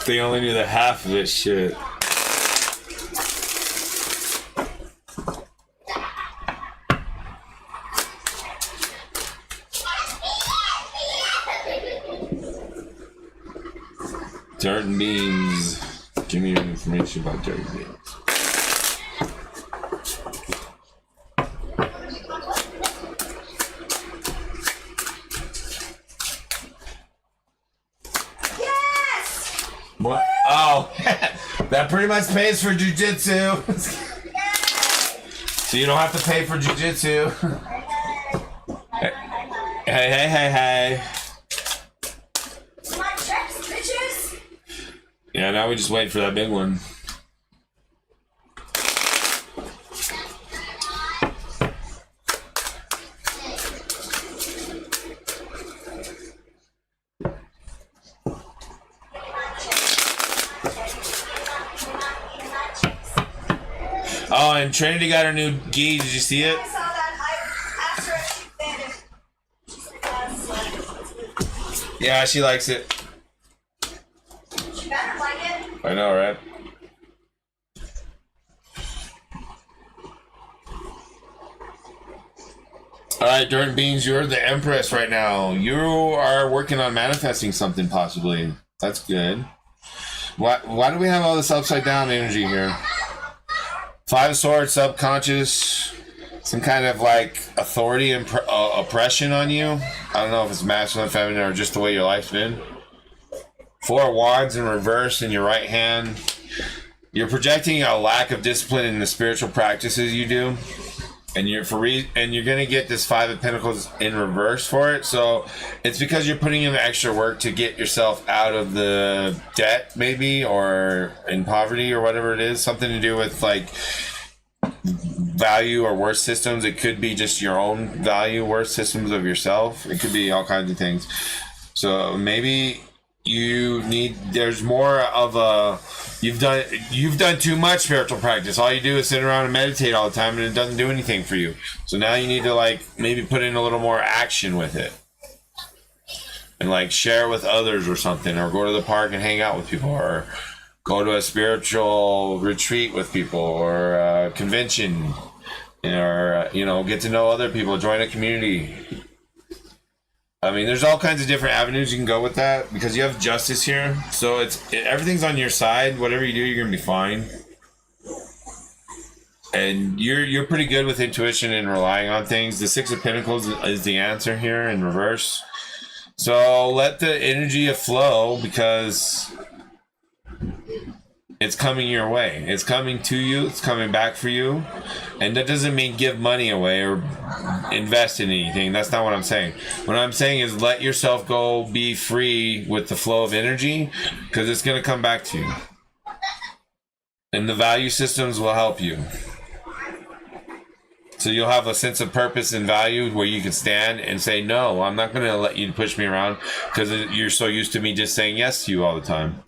They only knew the half of this shit. Dirt and beans. Give me your information about dirt and beans. What? Oh, that pretty much pays for jujitsu. So you don't have to pay for jujitsu. Hey. My checks, bitches. Yeah, now we just wait for that big one. Oh, and Trinity got her new gi. Did you see it? I saw that. I asked her if she fit it. Yeah, she likes it. She better like it. I know, right? Alright, Dirt and Beans, you're the Empress right now. You are working on manifesting something, possibly. That's good. Why do we have all this upside down energy here? Five of Swords, subconscious, some kind of like authority and oppression on you. I don't know if it's masculine, feminine, or just the way your life's been. Four of Wands in reverse in your right hand. You're projecting a lack of discipline in the spiritual practices you do, and you're gonna get this Five of Pentacles in reverse for it. So it's because you're putting in the extra work to get yourself out of the debt, maybe, or in poverty, or whatever it is. Something to do with like value or worth systems. It could be just your own value worth systems of yourself. It could be all kinds of things. So maybe there's more of a you've done too much spiritual practice. All you do is sit around and meditate all the time, and it doesn't do anything for you. So now you need to like maybe put in a little more action with it, and like share with others or something, or go to the park and hang out with people, or go to a spiritual retreat with people, or a convention, or get to know other people, join a community. I mean, there's all kinds of different avenues you can go with that, because you have justice here. So everything's on your side. Whatever you do, you're gonna be fine. And you're pretty good with intuition and relying on things. The Six of Pentacles is the answer here in reverse. So let the energy flow, because it's coming your way. It's coming to you. It's coming back for you. And that doesn't mean give money away or invest in anything. That's not what I'm saying. What I'm saying is let yourself go, be free with the flow of energy, because it's going to come back to you. And the value systems will help you. So you'll have a sense of purpose and value where you can stand and say, no, I'm not going to let you push me around, because you're so used to me just saying yes to you all the time.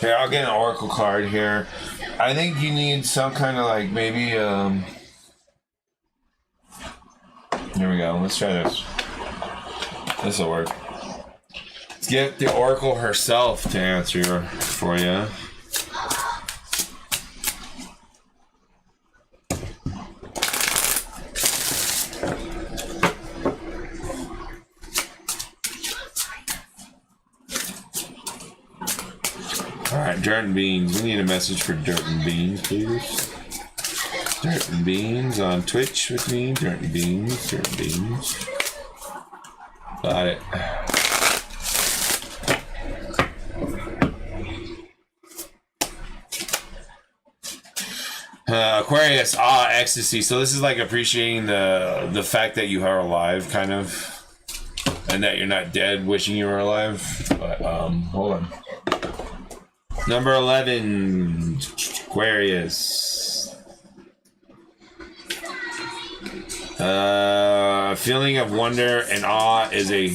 Here, I'll get an oracle card here. I think you need some kind of like maybe here we go. Let's try this. This'll work. Let's get the oracle herself to answer for you. Alright, Dirt and Beans. We need a message for Dirt and Beans, please. Dirt and Beans on Twitch with me. Dirt and Beans. Dirt and Beans. Got it. Aquarius, ecstasy. So this is like appreciating the fact that you are alive, kind of, and that you're not dead, wishing you were alive. But hold on. Number 11, Aquarius. A feeling of wonder and awe is a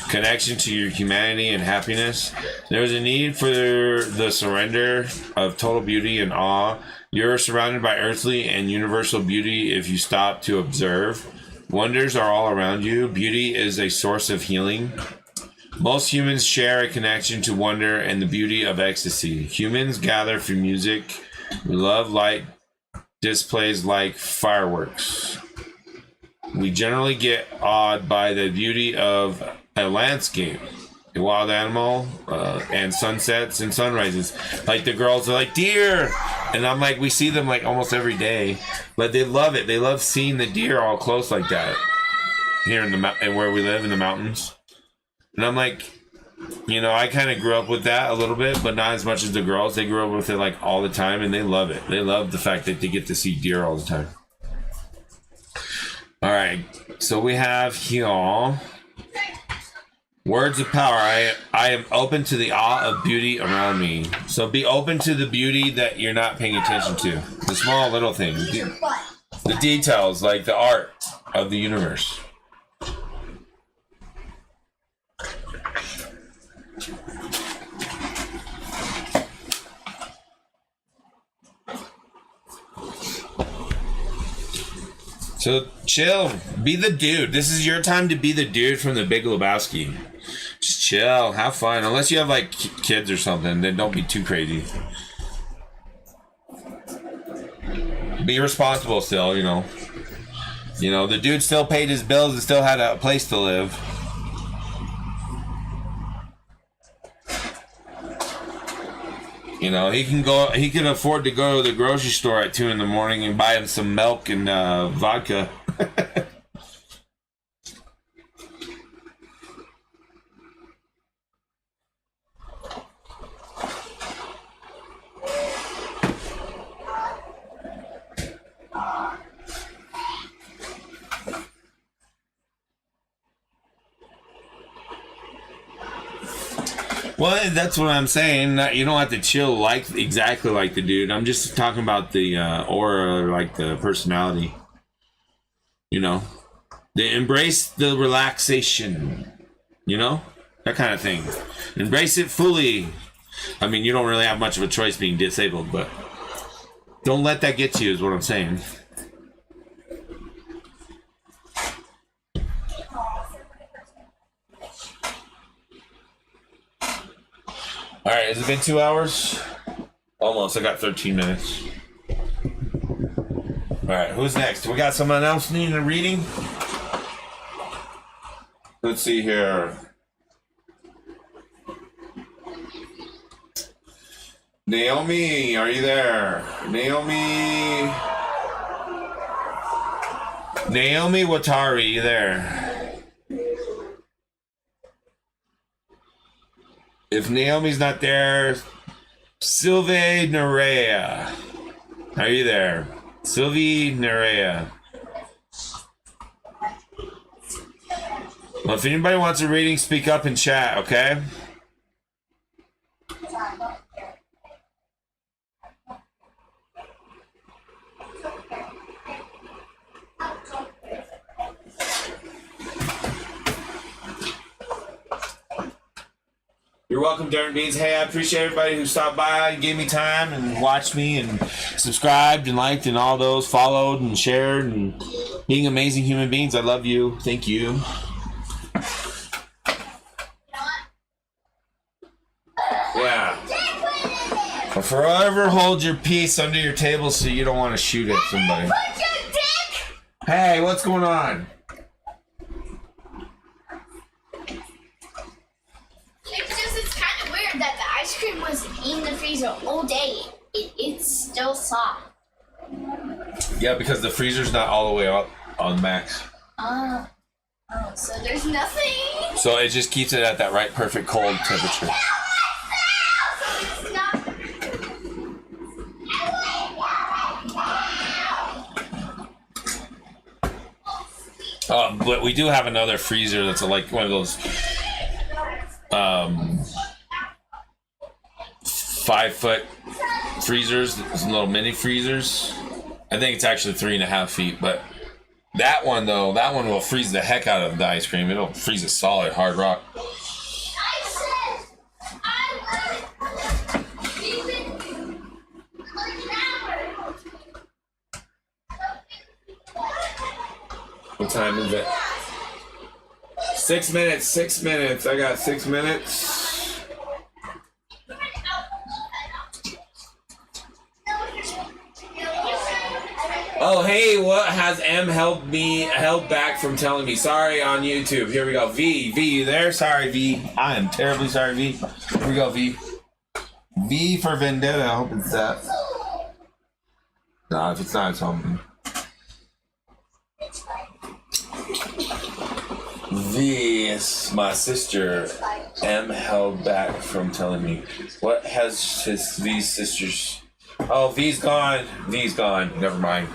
connection to your humanity and happiness. There is a need for the surrender of total beauty and awe. You're surrounded by earthly and universal beauty if you stop to observe. Wonders are all around you. Beauty is a source of healing. Most humans share a connection to wonder and the beauty of ecstasy. Humans gather for music. We love light displays like fireworks. We generally get awed by the beauty of a landscape, a wild animal, and sunsets and sunrises. Like the girls are like, deer! And I'm like, we see them like almost every day. But they love it. They love seeing the deer all close like that. Here in the where we live in the mountains. And I'm like, you know, I kind of grew up with that a little bit, but not as much as the girls. They grew up with it like all the time, and they love it. They love the fact that they get to see deer all the time. All right, so we have here words of power. I am open to the awe of beauty around me. So be open to the beauty that you're not paying attention to. The small little things, the details, like the art of the universe. So chill, be the dude. This is your time to be the dude from the Big Lebowski. Just chill, have fun. Unless you have like kids or something, then don't be too crazy. Be responsible still, you know. You know, the dude still paid his bills and still had a place to live. You know, he can afford to go to the grocery store at 2 in the morning and buy him some milk and vodka. Well, that's what I'm saying. You don't have to chill like exactly like the dude. I'm just talking about the aura, like the personality. You know, they embrace the relaxation. You know, that kind of thing. Embrace it fully. I mean, you don't really have much of a choice being disabled, but don't let that get to you. Is what I'm saying. All right, has it been 2 hours? Almost. I got 13 minutes. All right, who's next? We got someone else needing a reading? Let's see here. Naomi, are you there? Naomi Watari, you there? If Naomi's not there, Sylvie Nerea. Are you there? Sylvie Nerea. Well, if anybody wants a reading, speak up in chat, okay? You're welcome, Darren Beans. Hey, I appreciate everybody who stopped by and gave me time and watched me and subscribed and liked and all those, followed and shared and being amazing human beings. I love you. Thank you. Yeah. But forever hold your peace under your table so you don't want to shoot at somebody. Hey, what's going on? It's kind of weird that the ice cream was in the freezer all day. It's still soft. Yeah, because the freezer's not all the way up on max. Oh, so there's nothing. So it just keeps it at that right perfect cold temperature. But we do have another freezer that's like one of those 5-foot freezers, those little mini freezers. I think it's actually 3.5 feet, but that one will freeze the heck out of the ice cream. It'll freeze a solid hard rock. What time is it? 6 minutes. 6 minutes. I got 6 minutes. Oh, hey, what has M held back from telling me? Sorry on YouTube. Here we go. V, you there? Sorry, V. I am terribly sorry, V. Here we go, V. V for Vendetta. I hope it's that. No, if it's not, it's on. V is my sister. M held back from telling me. What has V's sisters? Oh, V's gone. V's gone. Never mind.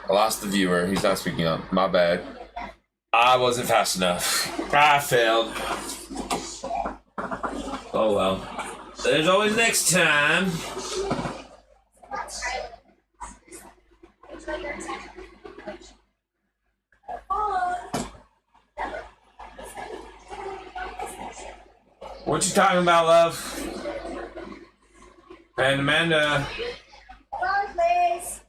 I lost the viewer. He's not speaking up. My bad. I wasn't fast enough. I failed. Oh well. There's always next time. What you talking about, love? And Amanda. Come, please.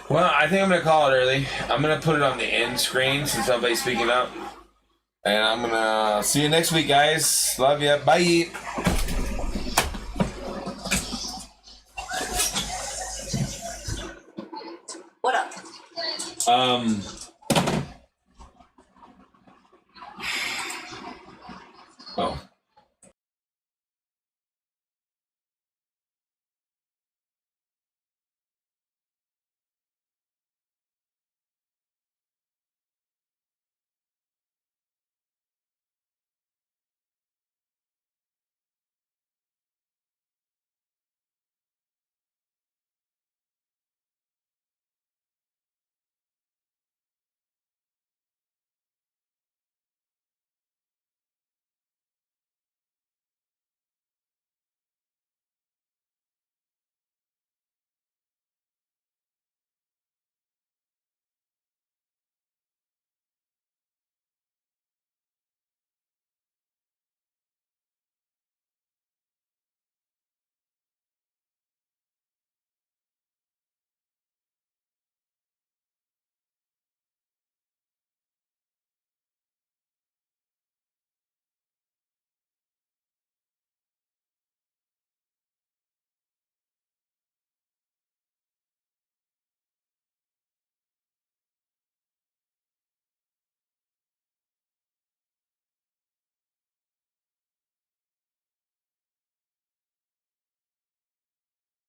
Well, I think I'm going to call it early. I'm going to put it on the end screen since nobody's speaking up. And I'm going to see you next week, guys. Love ya. Bye. What up?